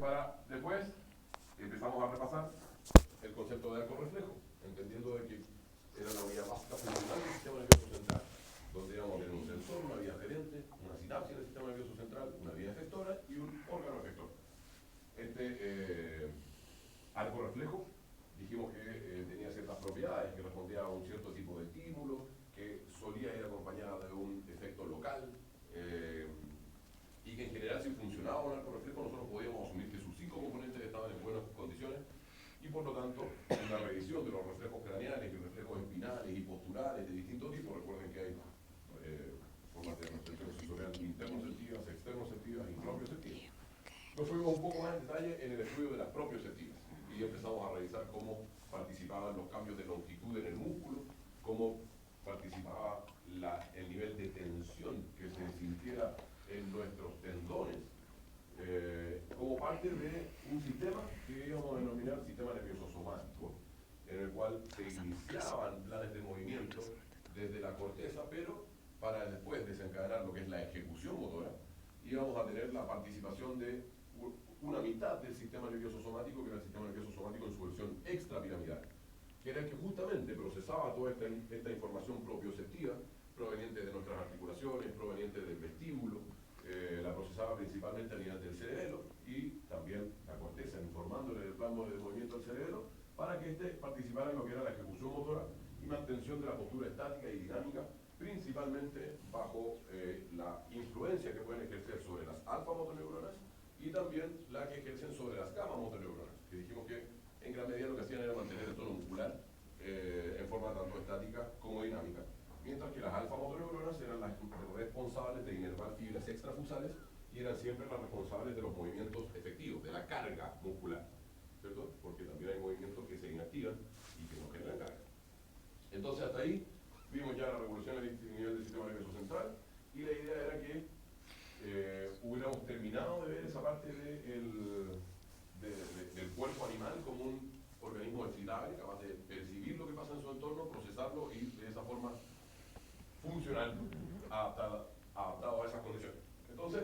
para después empezamos a repasar el concepto de arco reflejo, entendiendo de que era la unidad básica funcional del sistema nervioso central, donde íbamos a tener un sensor, una vía gerente, una sinapsis en el sistema nervioso central, una vía efectora y un órgano efector. Arco reflejo, dijimos que tenía ciertas propiedades, que respondía a un cierto tipo de estímulo, que solía ir acompañada de un efecto local, y que en general, si funcionaba un arco reflejo, nosotros podíamos asumir que sus 5 componentes estaban en buenas condiciones, y por lo tanto, en la revisión de los reflejos craneales y reflejos espinales y posturales de distintos tipos, recuerden que hay formas de restricción sensorial internoceptivas, externoceptivas y propioceptivas. Nos fuimos un poco más en detalle en el estudio de las propioceptivas y empezamos a revisar cómo participaban los cambios de longitud en el músculo, cómo participaba el nivel de tensión que se sintiera en nuestros tendones, como parte de un sistema que íbamos a denominar sistema nervioso somático, en el cual se iniciaban planes de movimiento desde la corteza, pero para después desencadenar lo que es la ejecución motora, íbamos a tener la participación de una mitad del sistema nervioso somático, que era el sistema nervioso somático en su versión extrapiramidal, que era el que justamente procesaba toda esta información propioceptiva proveniente de nuestras articulaciones, proveniente del vestíbulo, la procesaba principalmente a nivel del cerebelo y también la corteza, informándole del plan de movimiento al cerebelo para que éste participara en lo que era la ejecución motora y mantención de la postura estática y dinámica, principalmente bajo la influencia que pueden ejercer sobre las alfa-motoneuronas y también la que ejercen sobre las gamma-motoneuronas, que dijimos que en gran medida lo que hacían era mantener el tono muscular en forma tanto estática como dinámica, mientras que las alfa-motoneuronas eran las responsables de inervar fibras extrafusales y eran siempre las responsables de los movimientos efectivos, de la carga muscular, ¿cierto? Porque también hay movimientos que se inactivan y que no generan carga. Entonces hasta ahí vimos ya la revolución a nivel del sistema nervioso central y la idea era que hubiéramos terminado de ver esa parte del cuerpo animal como un organismo excitable, capaz de percibir lo que pasa en su entorno, procesarlo y de esa forma funcional, adaptado a esas condiciones. Entonces,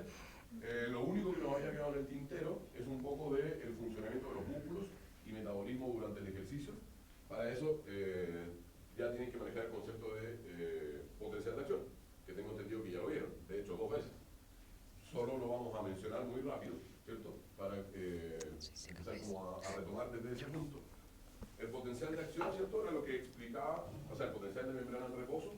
lo único que nos había quedado en el tintero es un poco del funcionamiento de los músculos y metabolismo durante el ejercicio. Para eso, ya tienen que manejar el concepto de potencial de acción, que tengo entendido que ya lo vieron, de hecho 2 veces. Solo lo vamos a mencionar muy rápido, ¿cierto? Para empezar como a retomar desde ese punto. El potencial de acción, ¿cierto? Era lo que explicaba, o sea, el potencial de membrana en reposo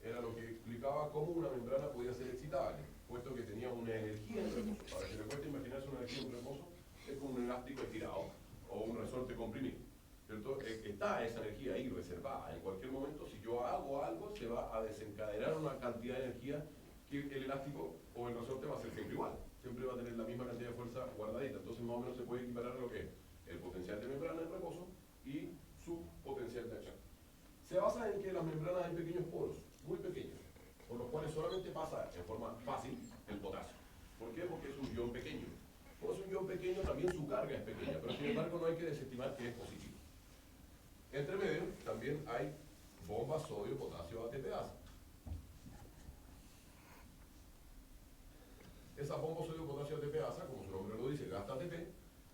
era lo que explicaba cómo una membrana podía ser excitable, puesto que tenía una energía en reposo. Para que le cueste imaginarse una energía en reposo, es como un elástico estirado o un resorte comprimido, ¿cierto? Está esa energía ahí reservada. En cualquier momento, si yo hago algo, se va a desencadenar una cantidad de energía que el elástico o el resorte va a ser siempre igual. Siempre va a tener la misma cantidad de fuerza guardadita. Entonces, más o menos se puede equiparar a lo que es el potencial de membrana en reposo y su potencial de acción. Se basa en que las membranas hay pequeños poros, muy pequeños, por los cuales solamente pasa en forma fácil el potasio. ¿Por qué? Porque es un ion pequeño. Como es un ion pequeño, también su carga es pequeña, pero sin embargo no hay que desestimar que es positivo. Entre medio también hay bombas sodio, potasio, ATPasa. Esa bomba sodio, potasio, ATPasa, como su nombre lo dice, gasta ATP,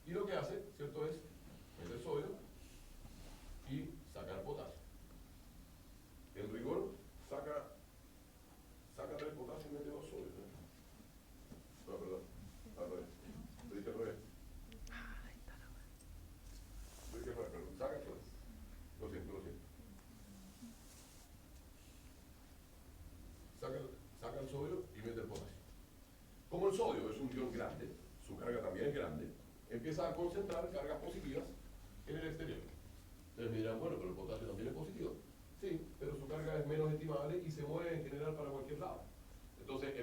y lo que hace, ¿cierto?, es meter sodio y sacar potasio. En rigor, saca 3 potasio y mete 2 sodios. No, perdón, al revés. Lo dije al revés. Perdón. Saca el sodio. Lo siento. Saca el sodio y mete el potasio. Como el sodio es un ion grande, su carga también es grande, empieza a concentrar cargas positivas en el exterior. Entonces me dirán, bueno, pero el potasio también es positivo. Sí, pero su carga es menos estimable y se mueve en general para cualquier lado. Entonces,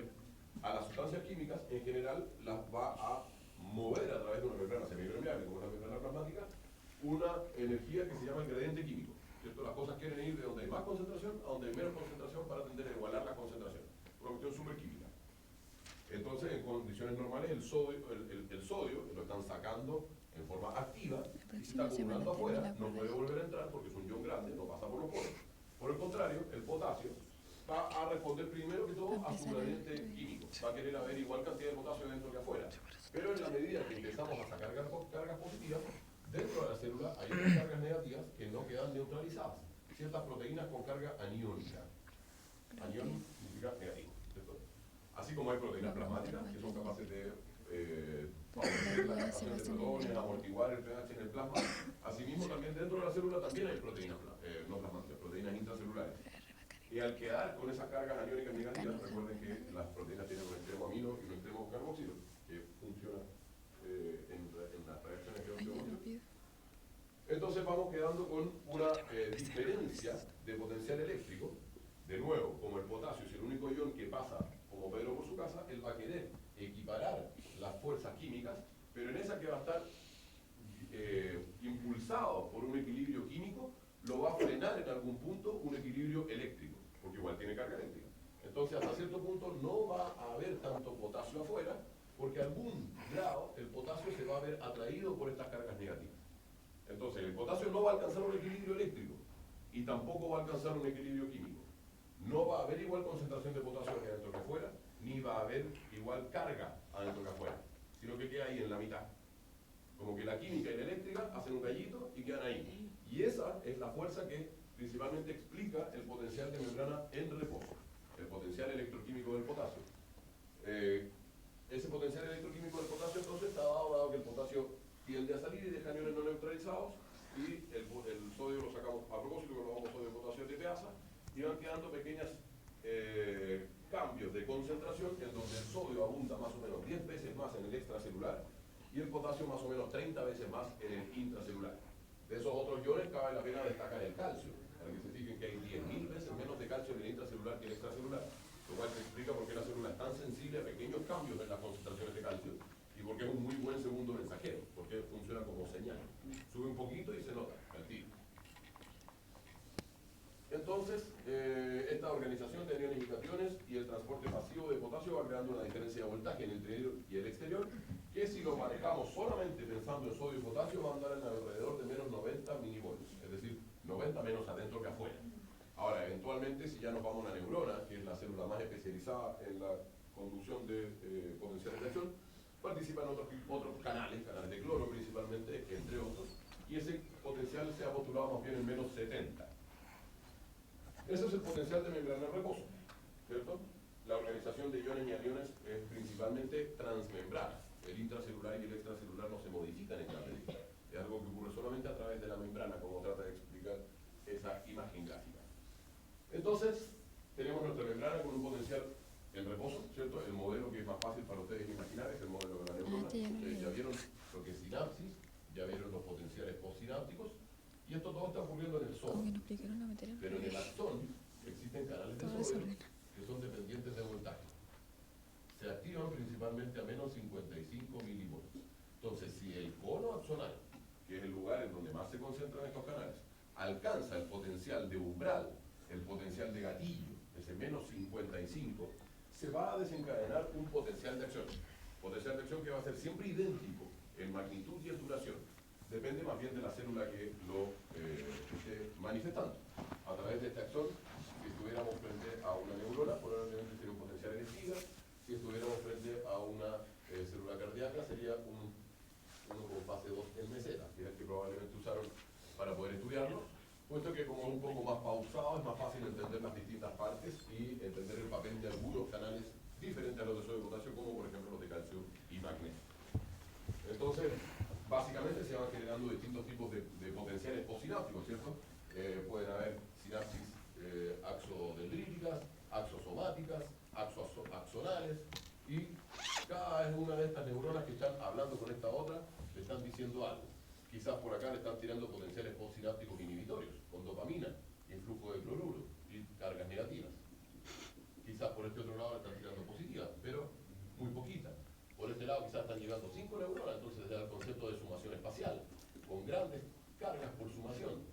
a las sustancias químicas, en general, las va a mover a través de una membrana semipermeable, como una membrana plasmática, una energía que se llama el gradiente químico, ¿cierto? Las cosas quieren ir de donde hay más concentración a donde hay menos concentración para tender a igualar la concentración. Una cuestión súper química. Entonces, en condiciones normales, el sodio lo están sacando en forma activa y se está acumulando afuera, no puede volver a entrar porque es un ion grande, no pasa por los poros. Por el contrario, el potasio va a responder primero que todo a su gradiente químico. Va a querer haber igual cantidad de potasio dentro que afuera. Pero en la medida que empezamos a sacar cargas positivas, dentro de la célula hay otras cargas negativas que no quedan neutralizadas. Ciertas proteínas con carga aniónica. Anión significa negativo, ¿cierto? Así como hay proteínas plasmáticas que son capaces de favorecer la captación de protones, amortiguar el pH en el plasma. Asimismo, también dentro de la célula también hay proteínas no plasmáticas, proteínas intracelulares. Y al quedar con esas cargas aniónicas negativas, recuerden que las proteínas tienen un extremo amino y un extremo carboxilo, que funciona en las reacciones de óxido. Entonces vamos quedando con una diferencia de potencial eléctrico. De nuevo, como el potasio es el único ion que pasa como Pedro por su casa, él va a querer equiparar las fuerzas químicas, pero en esa que va a estar impulsado por un equilibrio químico, lo va a frenar en algún punto un equilibrio eléctrico, porque igual tiene carga eléctrica. Entonces hasta cierto punto no va a haber tanto potasio afuera, porque a algún grado el potasio se va a ver atraído por estas cargas negativas. Entonces el potasio no va a alcanzar un equilibrio eléctrico y tampoco va a alcanzar un equilibrio químico. No va a haber igual concentración de potasio aquí adentro que afuera, ni va a haber igual carga adentro que afuera, sino que queda ahí en la mitad. Como que la química y la eléctrica hacen un gallito y quedan ahí. Y esa es la fuerza que principalmente explica el potencial de membrana en reposo, el potencial electroquímico del potasio. Ese potencial electroquímico del potasio entonces está dado que el potasio tiende a salir y deja aniones no neutralizados, y el sodio lo sacamos a propósito, que lo vamos sodio potasio TPasa, y van quedando pequeños cambios de concentración en donde el sodio abunda más o menos 10 veces más en el extracelular y el potasio más o menos 30 veces más en el intracelular. De esos otros iones cabe la pena destacar el calcio, para que se fijen que hay 10.000 veces menos de calcio en el intracelular que en el extracelular, lo cual te explica por qué la célula es tan sensible a pequeños cambios en las concentraciones de calcio y por qué es un muy buen segundo mensajero, porque funciona como señal. Sube un poquito y se nota al tiro. Entonces, esta organización de aniones y cationes y el transporte pasivo de potasio va creando una diferencia de voltaje en el interior y el exterior, que si lo manejamos solamente pensando en sodio y potasio va a andar en alrededor de menos 90 milivolts, es decir, 90 menos adentro que afuera. Ahora, eventualmente, si ya nos vamos a una neurona, que es la célula más especializada en la conducción de potenciales de acción, participan otros canales de cloro principalmente, entre otros, y ese potencial se ha postulado más bien en menos 70. Ese es el potencial de membrana en reposo, ¿cierto? La organización de iones y aniones es principalmente transmembrana. El intracelular y el extracelular no se modifican en gran medida. Es algo que ocurre solamente a través de la membrana, como trata de explicar esa imagen gráfica. Entonces, tenemos nuestra membrana con un potencial en reposo, ¿cierto? El modelo que es más fácil para ustedes imaginar es el modelo de la neurona. Ustedes ya vieron lo que es sinapsis, ya vieron los potenciales postsinápticos, y esto todo está ocurriendo en el soma. Pero en el axón existen canales de sodio que son dependientes de voltaje. Se activan principalmente a menos 55 milivolts. Entonces, si el cono axonal, que es el lugar en donde más se concentran estos canales, alcanza el potencial de umbral, el potencial de gatillo, ese menos 55, se va a desencadenar un potencial de acción. Potencial de acción que va a ser siempre idéntico en magnitud y en duración. Depende más bien de la célula que lo esté manifestando. A través de este axón, si estuviéramos frente a una neurona, probablemente sería un potencial eléctrico. Si estuviéramos frente a una célula cardíaca, sería uno con fase 2 en meseta, que es el que probablemente usaron para poder estudiarlo, puesto que como es un poco más pausado, es más fácil entender las distintas partes y entender el papel de algunos canales diferentes a los de sodio y potasio, como por ejemplo los de calcio y magnesio. Entonces, básicamente se van generando distintos tipos de potenciales postsinápticos, ¿cierto? Pueden haber sinapsis axodendríticas, axosomáticas, axonales, y cada una de estas neuronas que están hablando con esta otra le están diciendo algo. Quizás por acá le están tirando potenciales postsinápticos inhibitorios, con dopamina, influjo de cloruro y cargas negativas. Quizás por este otro lado le están tirando positivas, pero muy poquitas. Por este lado quizás están llegando 5 neuronas, entonces se da el concepto de sumación espacial, con grandes cargas por sumación.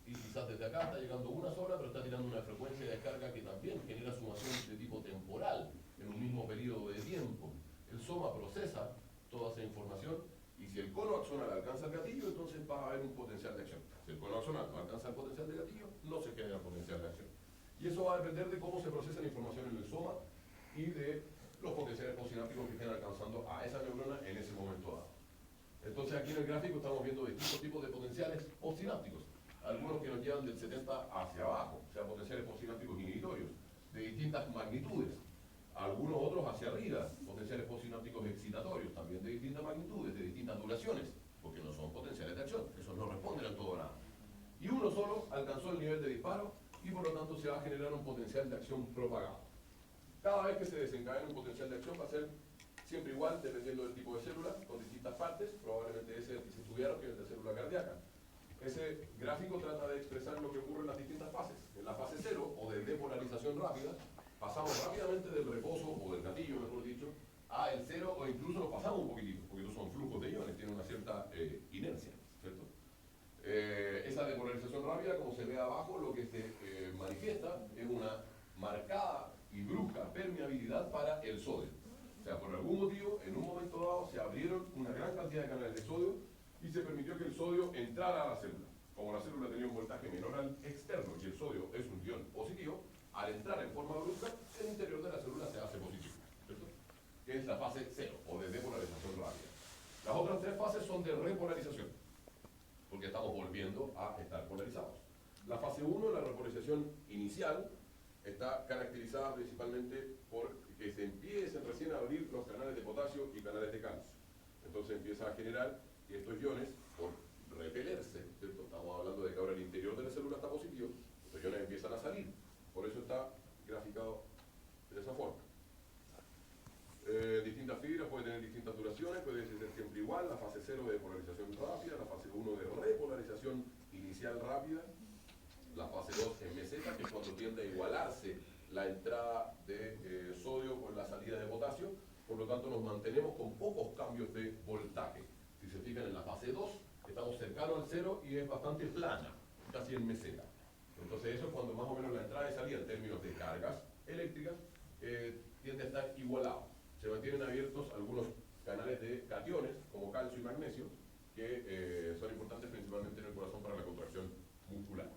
Y quizás desde acá está llegando una sola, pero está tirando una frecuencia de descarga que también genera sumación de tipo temporal, en un mismo periodo de tiempo. El soma procesa toda esa información, y si el cono axonal alcanza el gatillo, entonces va a haber un potencial de acción. Si el cono axonal no alcanza el potencial de gatillo, no se genera potencial de acción. Y eso va a depender de cómo se procesa la información en el soma y de los potenciales postsinápticos que estén alcanzando a esa neurona en ese momento dado. Entonces aquí en el gráfico estamos viendo distintos tipos de potenciales postsinápticos, algunos que nos llevan del 70 hacia abajo, o sea, potenciales postsinápticos inhibitorios, de distintas magnitudes, algunos otros hacia arriba, potenciales postsinápticos excitatorios, también de distintas magnitudes, de distintas duraciones, porque no son potenciales de acción, esos no responden a todo nada. Y uno solo alcanzó el nivel de disparo y por lo tanto se va a generar un potencial de acción propagado. Cada vez que se desencadena un potencial de acción va a ser siempre igual, dependiendo del tipo de célula, con distintas partes, probablemente ese que se estudiaron, que es el de célula cardíaca. Ese gráfico trata de expresar lo que ocurre en las distintas fases. En la fase 0, o de depolarización rápida, pasamos rápidamente del reposo, o del gatillo, mejor dicho, a el 0, o incluso nos pasamos un poquitito, porque estos son flujos de iones, tienen una cierta inercia, ¿cierto? Esa depolarización rápida, como se ve abajo, lo que se manifiesta es una marcada y brusca permeabilidad para el sodio. O sea, por algún motivo, en un momento dado, se abrieron una gran cantidad de canales de sodio y se permitió que el sodio entrara a la célula. Como la célula tenía un voltaje menor al externo y el sodio es un ion positivo, al entrar en forma brusca, el interior de la célula se hace positivo, ¿cierto? Que es la fase 0, o de depolarización rápida. Las otras tres fases son de repolarización, porque estamos volviendo a estar polarizados. La fase 1, la repolarización inicial, está caracterizada principalmente por que se empiecen recién a abrir los canales de potasio y canales de calcio. Entonces empieza a generar que estos iones, por repelerse, ¿cierto? Estamos hablando de que ahora el interior de la célula está positivo, estos iones empiezan a salir. Por eso está graficado de esa forma. Distintas fibras pueden tener distintas duraciones, puede ser siempre igual, la fase 0 de polarización rápida, la fase 1 de repolarización inicial rápida, la fase 2 en meseta, que es cuando tiende a igualarse la entrada de sodio con la salida de potasio, por lo tanto nos mantenemos con pocos cambios de voltaje. Si se fijan en la fase 2, estamos cercanos al 0 y es bastante plana, casi en meseta. Entonces eso es cuando más o menos la entrada y salida en términos de cargas eléctricas tiende a estar igualado. Se mantienen abiertos algunos canales de cationes, como calcio y magnesio, que son importantes principalmente en el corazón para la contracción muscular.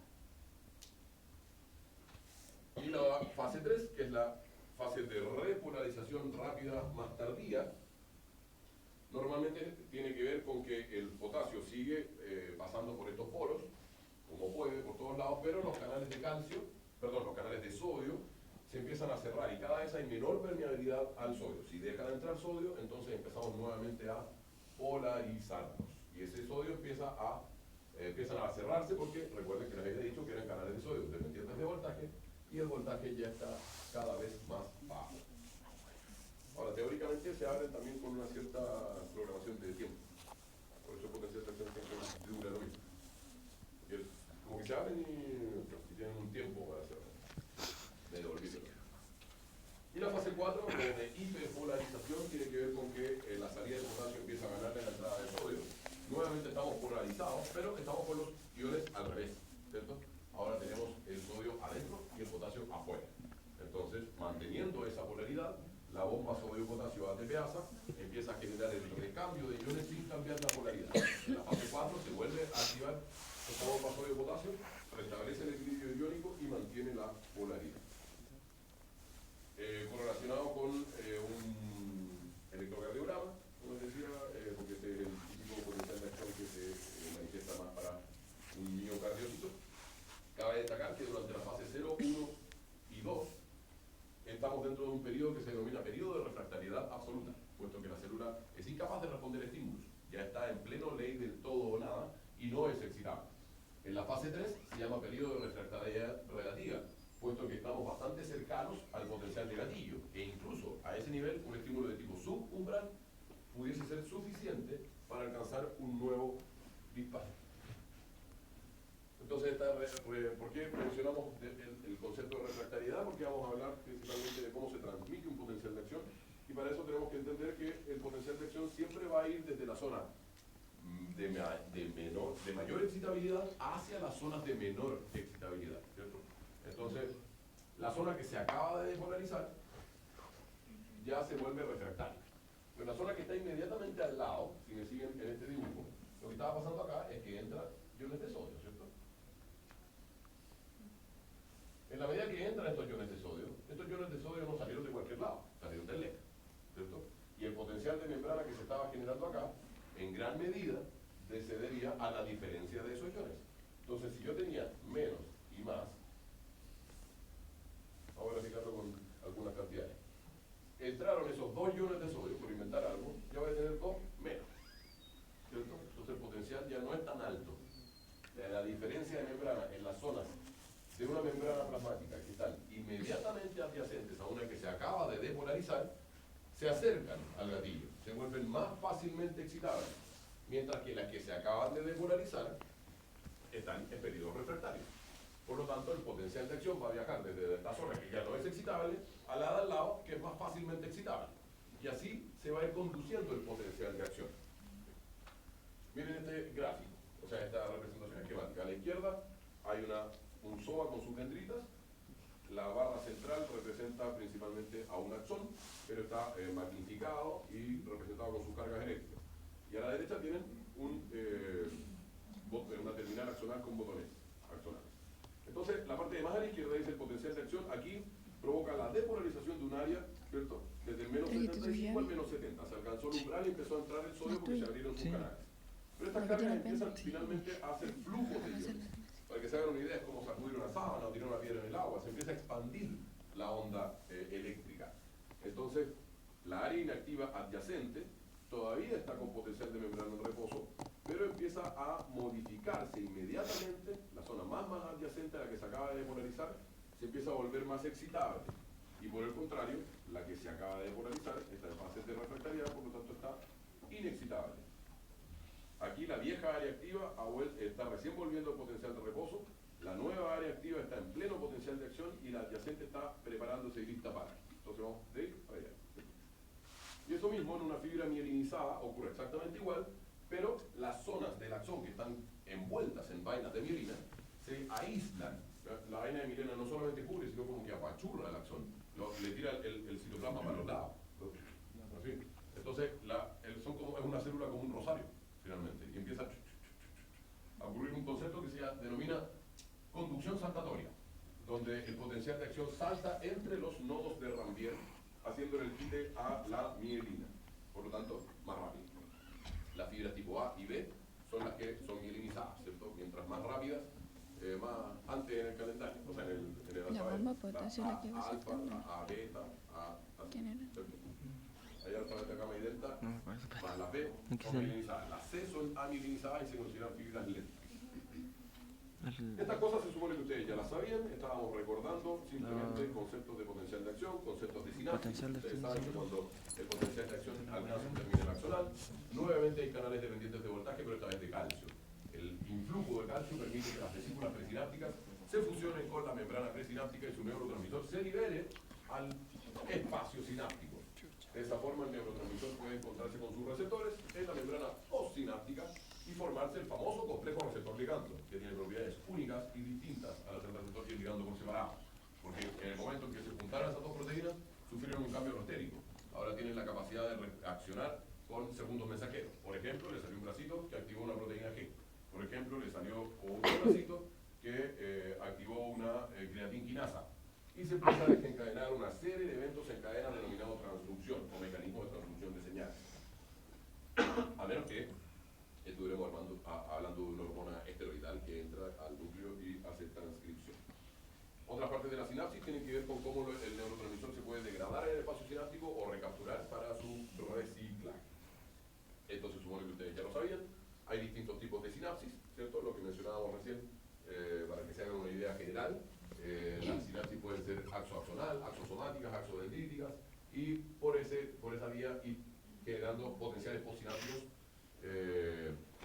Y la fase 3, que es la fase de repolarización rápida más tardía, normalmente tiene que ver con que el potasio sigue pasando por estos poros, como puede, por todos lados, pero los canales de calcio, perdón, los canales de sodio se empiezan a cerrar y cada vez hay menor permeabilidad al sodio. Si deja de entrar sodio, entonces empezamos nuevamente a polarizarnos. Y ese sodio empiezan a cerrarse porque recuerden que les había dicho que eran canales de sodio dependientes de voltaje y el voltaje ya está cada vez más bajo. Ahora, teóricamente se abren también con una cierta programación de tiempo. Por eso potencial de acción siempre dura lo mismo. Como que se abren y tienen un tiempo para cerrar. Me devolví. Y la fase 4, de hiperpolarización, tiene que ver con que la salida de potasio empieza a ganarle la entrada de sodio. Nuevamente estamos polarizados, pero estamos con los iones al revés, ¿cierto? Ahora tenemos el sodio adentro y el potasio afuera. Entonces, manteniendo esa polaridad, la bomba sodio-potasio ATPasa empieza a generar el recambio de iones sin cambiar la polaridad. En la fase 4 se vuelve a activar esta bomba sodio-potasio, restablece el equilibrio iónico y mantiene la polaridad. Correlacionado con un electrocardiograma, como les decía, porque este es el típico potencial de acción que se manifiesta más para un miocardiocito. Cabe destacar que durante la fase 0, 1 y 2 estamos dentro de un periodo que se denomina periodo de refractariedad absoluta, puesto que la célula es incapaz de responder estímulos, ya está en pleno ley del todo o nada y no es excitable. En la fase 3 se llama periodo de refractariedad relativa, puesto que estamos bastante cercanos al potencial de gatillo, e incluso a ese nivel un estímulo de tipo subumbral pudiese ser suficiente para alcanzar un nuevo disparo. Entonces, ¿por qué mencionamos el concepto de refractariedad? Porque vamos a hablar principalmente de cómo se transmite un potencial de acción, y para eso tenemos que entender que el potencial de acción siempre va a ir desde la zona de mayor excitabilidad hacia las zonas de menor excitabilidad, ¿cierto? Entonces, la zona que se acaba de despolarizar ya se vuelve refractaria. Pero la zona que está inmediatamente al lado, si me siguen en este dibujo, lo que estaba pasando acá es que entra iones de sodio, ¿cierto? En la medida que entran estos iones de sodio no salieron de cualquier lado, salieron del LED. en gran medida se debía a la diferencia de esos iones. Entonces, si yo tenía menos y más, vamos a graficarlo con algunas cantidades. Entraron esos 2 iones de sodio, por inventar algo, ya voy a tener 2 menos, ¿cierto? Entonces el potencial ya no es tan alto. La diferencia de membrana en las zonas de una membrana plasmática que están inmediatamente adyacentes a una que se acaba de depolarizar, se acercan al gatillo, se vuelven más fácilmente excitables, mientras que las que se acaban de depolarizar están en periodo refractario. Por lo tanto, el potencial de acción va a viajar desde esta zona que ya no es excitable a la de al lado, que es más fácilmente excitable. Y así se va a ir conduciendo el potencial de acción. Miren este gráfico, o sea, esta representación esquemática. A la izquierda hay un psoa con sus dendritas. La barra central representa principalmente a un axón, pero está magnificado y representado con sus cargas eléctricas. Y a la derecha tienen una terminal axonal con botones axonales. Entonces, la parte de más a la izquierda dice el potencial de acción. Aquí provoca la depolarización de un área, ¿cierto? Desde el menos 75 al menos 70. Se alcanzó el umbral y empezó a entrar el sodio porque se abrieron sus canales. Pero estas cargas empiezan finalmente a hacer flujos de iones. Para que se hagan una idea, es como sacudir una sábana o tirar una piedra en el agua. Se empieza a expandir la onda eléctrica. Entonces, la área inactiva adyacente todavía está con potencial de membrana en reposo, pero empieza a modificarse inmediatamente. La zona más adyacente a la que se acaba de depolarizar se empieza a volver más excitable. Y por el contrario, la que se acaba de depolarizar está en fase de refractariedad, por lo tanto está inexcitable. Aquí la vieja área activa está recién volviendo al potencial de reposo, la nueva área activa está en pleno potencial de acción y la adyacente está preparándose y lista para. Entonces vamos de ahí para allá. Y eso mismo en una fibra mielinizada ocurre exactamente igual, pero las zonas del axón que están envueltas en vainas de mielina se aíslan. La vaina de mielina no solamente cubre, sino como que apachurra el axón, le tira el citoplasma para los lados. Así. Entonces, es una célula como un rosario, finalmente, y empieza a ocurrir un concepto que se denomina conducción saltatoria, donde el potencial de acción salta entre los nodos de Rambier, haciendo el quite a la mielina, por lo tanto, más rápido. Las fibras tipo A y B son las que son mielinizadas, ¿cierto? Mientras más rápidas, más antes en el calendario, o sea, en el alfabeto. La bomba potasio la que va a alfa, a beta, ¿quién era? ¿cierto? Hay alfa, beta, gamma y delta, No me acuerdo. más las B son mielinizadas. Las C son amielinizadas y se consideran fibras lentas. Estas cosas se supone que ustedes ya las sabían, estábamos recordando simplemente conceptos de potencial de acción, conceptos de sinapsis. Ustedes saben que cuando el potencial de acción alcanza un terminal axonal, nuevamente hay canales dependientes de voltaje, pero esta vez de calcio. El influjo de calcio permite que las vesículas presinápticas se fusionen con la membrana presináptica y su neurotransmisor se libere al espacio sináptico. De esa forma el neurotransmisor puede encontrarse con sus receptores en la membrana postsináptica y formarse el famoso complejo receptor-ligando, que tiene propiedades únicas y distintas a las del receptor y el ligando por separado. Porque en el momento en que se juntaron esas dos proteínas, sufrieron un cambio alostérico. Ahora tienen la capacidad de reaccionar con segundos mensajeros. Por ejemplo, le salió un bracito que activó una proteína G. Por ejemplo, le salió otro bracito que activó una creatinquinasa. Y se empieza a desencadenar una serie de eventos en cadena denominados transducción o mecanismo de transducción de señales. A menos que estuviéramos hablando de una hormona esteroidal que entra al núcleo y hace transcripción. Otras partes de la sinapsis tienen que ver con cómo el neurotransmisor se puede degradar en el espacio sináptico o recapturar para su reciclaje. Esto se supone que ustedes ya lo sabían. Hay distintos tipos de sinapsis, ¿cierto? Lo que mencionábamos recién, para que se hagan una idea general. Las sinapsis pueden ser axoaxonal, axosomáticas, axodendríticas, y por esa vía ir generando potenciales postsinápticos,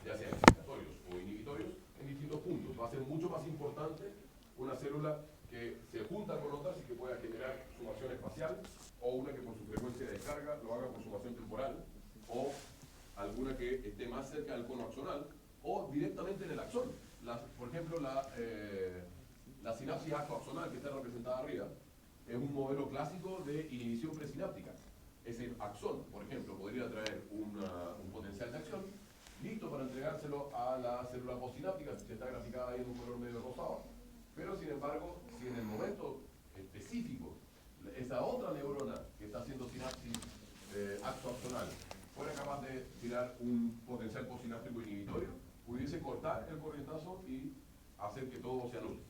ya sean excitatorios o inhibitorios, en distintos puntos. Va a ser mucho más importante una célula que se junta con otras y que pueda generar sumación espacial, o una que por su frecuencia de descarga lo haga por sumación temporal, o alguna que esté más cerca del cono axonal, o directamente en el axón. Por ejemplo, la sinapsis axoaxonal que está representada arriba es un modelo clásico de inhibición presináptica. Ese axón, por ejemplo, podría traer un potencial de acción listo para entregárselo a la célula postsináptica, que está graficada ahí en un color medio rosado. Pero sin embargo, si en el momento específico esa otra neurona que está haciendo sinapsis axoaxonal fuera capaz de tirar un potencial postsináptico inhibitorio, pudiese cortar el corrientazo y hacer que todo se anule.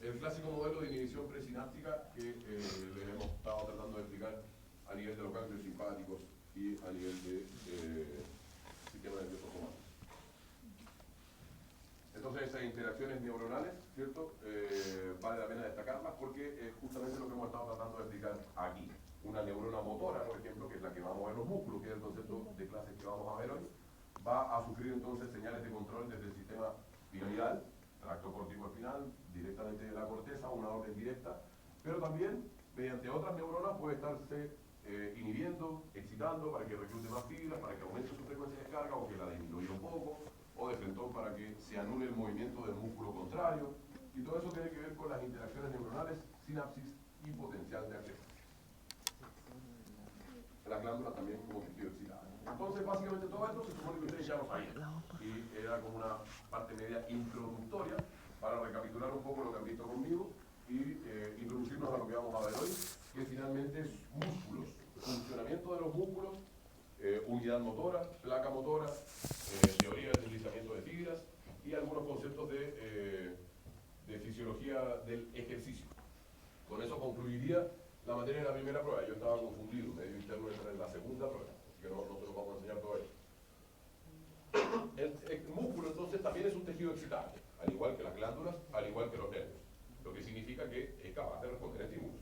El clásico modelo de inhibición presináptica que les hemos estado tratando de explicar a nivel de los ganglios simpáticos y a nivel de sistema nervioso somático. Entonces esas interacciones neuronales, ¿cierto? Vale la pena destacarlas porque es justamente lo que hemos estado tratando de explicar aquí. Una neurona motora, por ejemplo, que es la que va a mover los músculos, que es el concepto de clase que vamos a ver hoy, va a sufrir entonces señales de control desde el sistema piramidal, tracto corticoespinal, directamente de la corteza, una orden directa, pero también mediante otras neuronas puede estarse inhibiendo, excitando para que reclute más fibras, para que aumente su frecuencia de descarga o que la disminuya un poco, o de frentón para que se anule el movimiento del músculo contrario, y todo eso tiene que ver con las interacciones neuronales, sinapsis y potencial de acceso. Las glándulas también como tejido excitado. Entonces, básicamente todo esto se supone que ustedes ya lo sabían. Y era como una parte media introductoria para recapitular un poco lo que han visto conmigo y introducirnos a lo que vamos a ver hoy, que finalmente es músculos, funcionamiento de los músculos, unidad motora, placa motora, teoría del deslizamiento de fibras y algunos conceptos de fisiología del ejercicio. Con eso concluiría la materia de la primera prueba. Yo estaba confundido, medio interno en la segunda prueba, así que no se lo vamos a enseñar todo eso. El músculo entonces también es un tejido excitable, al igual que las glándulas, al igual que los nervios, lo que significa que es capaz de responder a estímulos.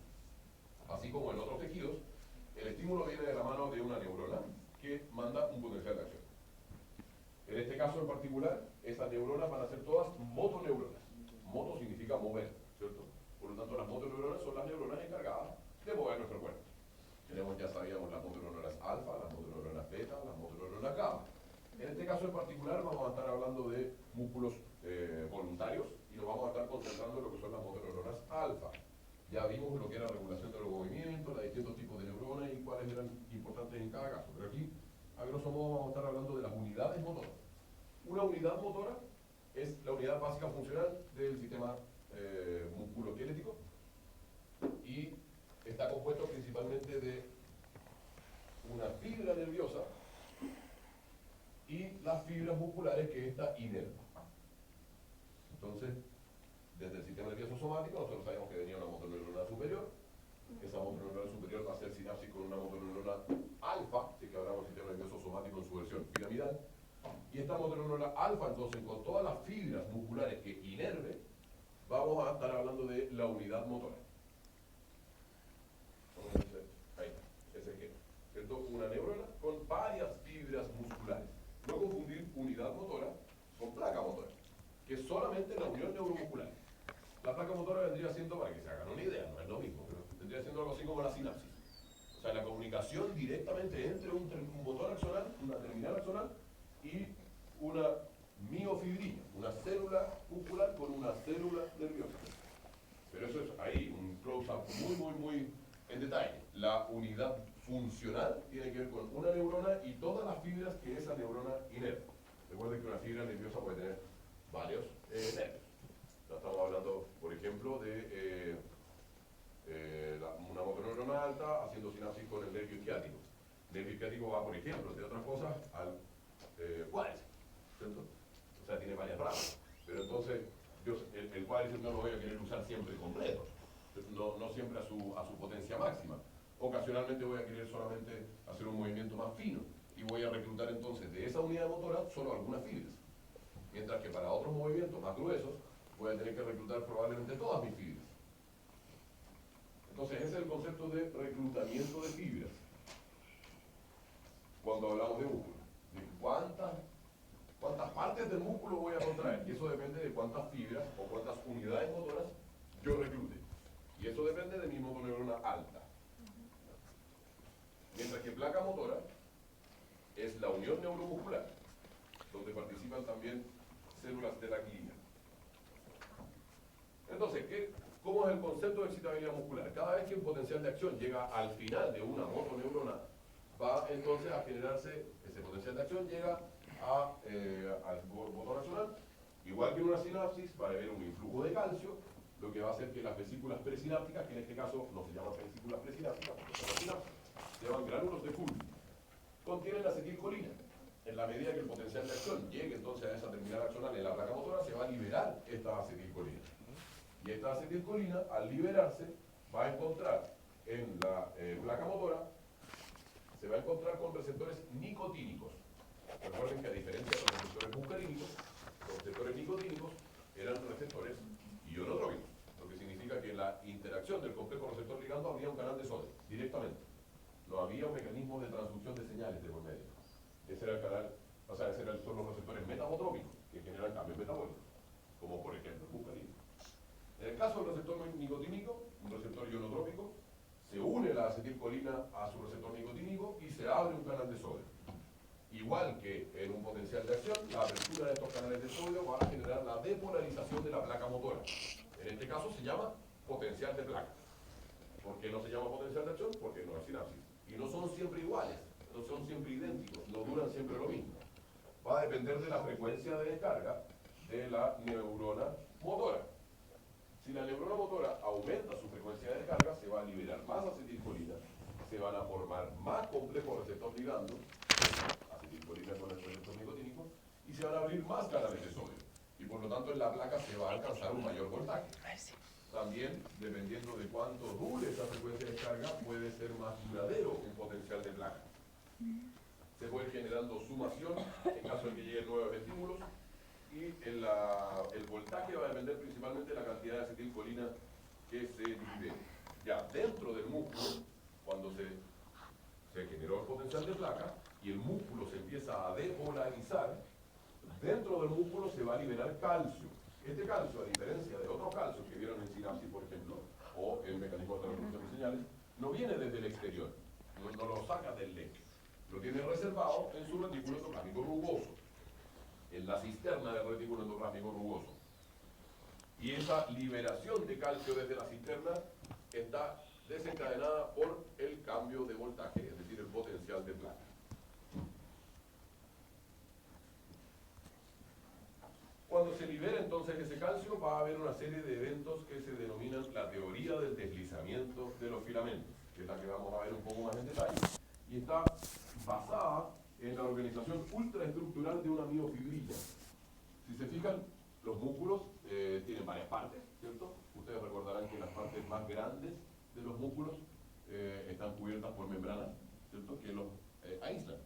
Así como en otros tejidos, el estímulo viene de la mano de una neurona que manda un potencial de acción. En este caso en particular, esas neuronas van a ser todas motoneuronas. Moto significa mover, ¿cierto? Por lo tanto, las motoneuronas son las neuronas encargadas de mover nuestro cuerpo. Tenemos, ya sabíamos, las motoneuronas alfa, las motoneuronas beta, las motoneuronas gamma. En este caso en particular vamos a estar hablando de músculos voluntarios y nos vamos a estar concentrando en lo que son las motoneuronas alfa. Ya vimos lo que era regulación de los movimientos, los distintos tipos de neuronas y cuáles eran importantes en cada caso. Pero aquí, a grosso modo, vamos a estar hablando de las unidades motoras. Una unidad motora es la unidad básica funcional del sistema musculoesquelético y está compuesto principalmente de una fibra nerviosa y las fibras musculares que ésta inerva. Entonces, desde el sistema nervioso somático, nosotros sabemos que venía una motoneurona superior. Esa motoneurona superior va a hacer sinapsis con una motoneurona alfa, así que hablamos del sistema nervioso somático en su versión piramidal. Y esta motoneurona alfa, entonces, con todas las fibras musculares que inerve, vamos a estar hablando de la unidad motora. Ahí está, ese ejemplo. ¿Cierto? Una neurona con varias fibras musculares. No confundir unidad motora con placa motora, que es solamente la unión neuromuscular. La placa motora vendría siendo, para que se hagan una idea, no es lo mismo, pero vendría siendo algo así como la sinapsis. O sea, la comunicación directamente entre un motor axonal, una terminal axonal, y una miofibrina, una célula muscular con una célula nerviosa. Pero eso es ahí, un close-up muy en detalle. La unidad funcional tiene que ver con una neurona y todas las fibras que esa neurona inerva. Recuerden que una fibra nerviosa puede tener varios nervios. Ya estamos hablando, por ejemplo, de una motoneurona alta haciendo sinapsis con el nervio isquiático. El nervio isquiático va, por ejemplo, entre otras cosas, al cuádriceps, ¿cierto? O sea, tiene varias ramas. Pero entonces, el cuádriceps no lo voy a querer usar siempre completo, no siempre a su potencia máxima. Ocasionalmente voy a querer solamente hacer un movimiento más fino y voy a reclutar entonces de esa unidad motora solo algunas fibras. Mientras que para otros movimientos más gruesos voy a tener que reclutar probablemente todas mis fibras. Entonces ese es el concepto de reclutamiento de fibras. Cuando hablamos de músculo, de cuántas partes del músculo voy a contraer. Y eso depende de cuántas fibras o cuántas unidades motoras yo reclute. Y eso depende de mi motoneurona alta. Mientras que placa motora es la unión neuromuscular, donde participan también células de la glía. Entonces, ¿cómo es el concepto de excitabilidad muscular? Cada vez que un potencial de acción llega al final de una motoneurona, va entonces a generarse, ese potencial de acción llega al motor axonal, igual que en una sinapsis, va a haber un influjo de calcio, lo que va a hacer que las vesículas presinápticas, que en este caso no se llaman vesículas presinápticas, porque son las sinapsis, llevan gránulos de Courbet. contienen acetilcolina. En la medida que el potencial de acción llegue entonces a esa terminal axonal en la placa motora, se va a liberar esta acetilcolina. Y esta acetilcolina, al liberarse, va a encontrar en la placa motora, se va a encontrar con receptores nicotínicos. Recuerden que a diferencia de los receptores muscarínicos, los receptores nicotínicos eran receptores ionotrópicos, lo que significa que en la interacción del complejo receptor-ligando había un canal de sodio, directamente. No había un mecanismo de transducción de señales de por medio. Ese era el canal, o sea, son los receptores metabotrópicos, que generan cambios metabólicos, como por ejemplo el muscarínico. En el caso del receptor nicotínico, un receptor ionotrópico, se une la acetilcolina a su receptor nicotínico y se abre un canal de sodio. Igual que en un potencial de acción, la apertura de estos canales de sodio va a generar la depolarización de la placa motora. En este caso se llama potencial de placa. ¿Por qué no se llama potencial de acción? Porque no es sinapsis. Y no son siempre iguales, no son siempre idénticos, no duran siempre lo mismo. Va a depender de la frecuencia de descarga de la neurona motora. Si la neurona motora aumenta su frecuencia de descarga, se va a liberar más acetilcolina, se van a formar más complejos receptor ligando, acetilcolina con el receptor nicotínico, y se van a abrir más canales de sodio. Y por lo tanto en la placa se va a alcanzar un mayor voltaje. También, dependiendo de cuánto dure esa frecuencia de descarga, puede ser más duradero un potencial de placa. Se puede ir generando sumación en caso de que lleguen 9 vestíbulos, y el voltaje va a depender principalmente de la cantidad de acetilcolina que se libere. Ya dentro del músculo, cuando se generó el potencial de placa y el músculo se empieza a depolarizar, dentro del músculo se va a liberar calcio. Este calcio, a diferencia de otros calcios que vieron en sinapsis, por ejemplo, o en mecanismos de transducción de señales, no viene desde el exterior, no lo saca del leque. Lo tiene reservado en su retículo endoplasmático rugoso, en la cisterna del retículo endoplasmático rugoso. Y esa liberación de calcio desde la cisterna está desencadenada por el cambio de voltaje, es decir, el potencial de placa. Cuando se libera entonces ese calcio, va a haber una serie de eventos que se denominan la teoría del deslizamiento de los filamentos, que es la que vamos a ver un poco más en detalle, y está basada en la organización ultraestructural de una miofibrilla. Si se fijan, los músculos tienen varias partes, ¿cierto? Ustedes recordarán que las partes más grandes de los músculos están cubiertas por membranas, ¿cierto? Que los aíslan,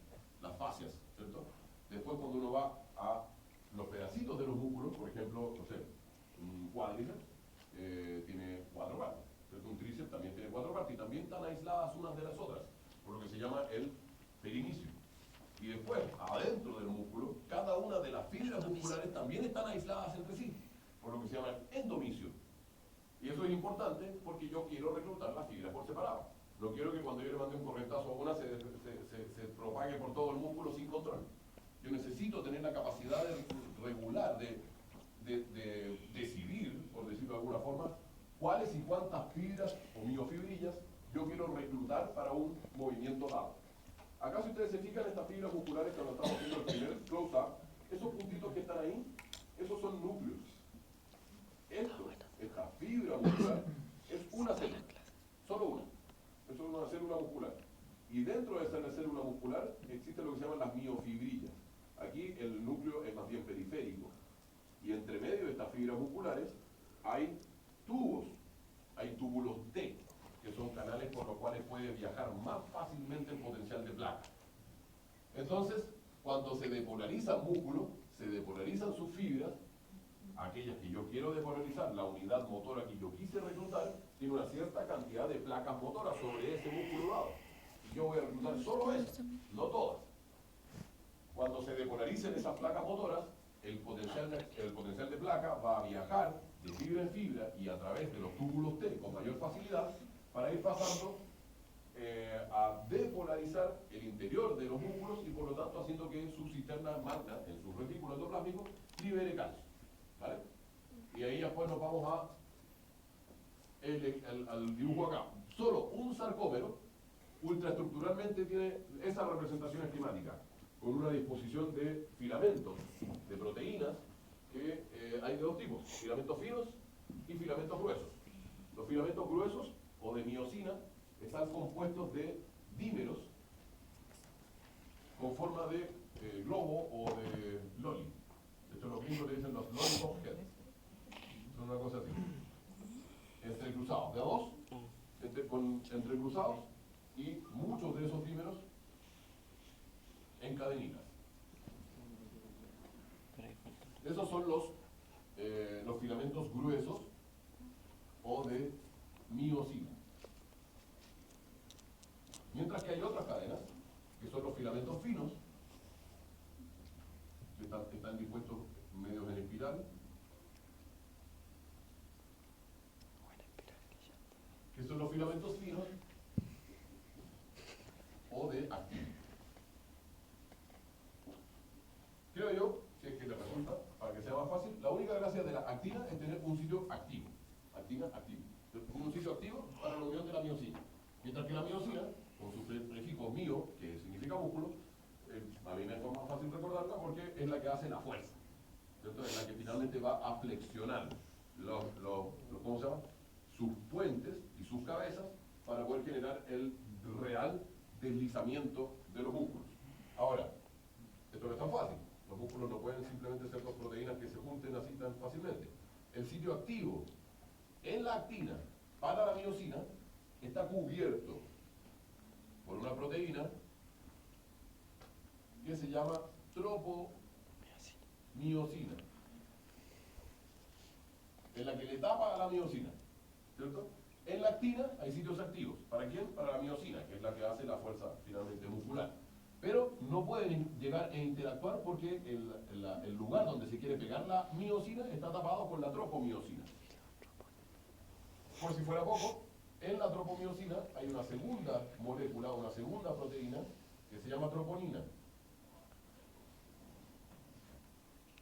las fascias, ¿cierto? Después cuando uno va a los pedacitos de los músculos, por ejemplo, no sé, un cuádriceps tiene 4 partes, ¿cierto? Un tríceps también tiene 4 partes y también están aisladas unas de las otras, por lo que se llama el perinicio. Y después, adentro del músculo, cada una de las fibras musculares también están aisladas entre sí, por lo que se llama el endomisio. Y eso es importante porque yo quiero reclutar las fibras por separado. No quiero que cuando yo le mande un correntazo a una se propague por todo el músculo sin control. Yo necesito tener la capacidad regular de decidir, por decirlo de alguna forma, cuáles y cuántas fibras o miofibrillas yo quiero reclutar para un movimiento dado. Acá si ustedes se fijan, estas fibras musculares cuando estamos haciendo el primer close-up, esos puntitos que están ahí, esos son núcleos. Esta fibra muscular es una célula, solo una. Eso es una célula muscular. Y dentro de esa célula muscular existe lo que se llaman las miofibrillas. Aquí el núcleo es más bien periférico. Y entre medio de estas fibras musculares hay tubos, hay túbulos T, que son canales por los cuales puede viajar más fácilmente el potencial de placa. Entonces, cuando se depolariza el músculo, se depolarizan sus fibras, aquellas que yo quiero depolarizar, la unidad motora que yo quise reclutar, tiene una cierta cantidad de placas motoras sobre ese músculo dado. Y yo voy a reclutar solo esas, no todas. Cuando se depolarizan esas placas motoras, el potencial de placa va a viajar de fibra en fibra y a través de los túbulos T con mayor facilidad para ir pasando a depolarizar el interior de los músculos y por lo tanto haciendo que su cisterna magna, en su retículo endoplasmático, libere calcio. ¿Vale? Y ahí después nos vamos al dibujo acá. Solo un sarcómero ultraestructuralmente tiene esa representación esquemática, con una disposición de filamentos, de proteínas, que hay de dos tipos, filamentos finos y filamentos gruesos. Los filamentos gruesos, o de miosina, están compuestos de dímeros con forma de globo o de loli. De hecho, los gringos le dicen los lollipop heads. Son una cosa así. Entrecruzados, de a dos, entrecruzados, y muchos de esos dímeros en cadenitas. Esos son los filamentos gruesos o de miosina. Mientras que hay otras cadenas, que son los filamentos finos, que están dispuestos medios en espiral, que son los filamentos finos o de actina. Creo yo, si es que le resulta, para que sea más fácil, la única gracia de la actina es tener un sitio activo. Actina, activo. Un sitio activo para la unión de la miosina. Mientras que la miosina, con su prefijo mio, que significa músculo, a mí me es más fácil recordarla porque es la que hace la fuerza. ¿Cierto? Es la que finalmente va a flexionar ¿cómo se llama? Sus puentes y sus cabezas para poder generar el real deslizamiento de los músculos. Ahora, esto no es tan fácil. Los músculos no pueden simplemente ser dos proteínas que se junten así tan fácilmente. El sitio activo en la actina para la miosina está cubierto por una proteína que se llama tropomiosina, en la que le tapa a la miosina, ¿cierto? En la actina hay sitios activos. ¿Para quién? Para la miosina, que es la que hace la fuerza finalmente muscular. Pero no pueden llegar e interactuar porque el lugar donde se quiere pegar la miosina está tapado por la tropomiosina. Por si fuera poco, en la tropomiosina hay una segunda molécula, una segunda proteína que se llama troponina.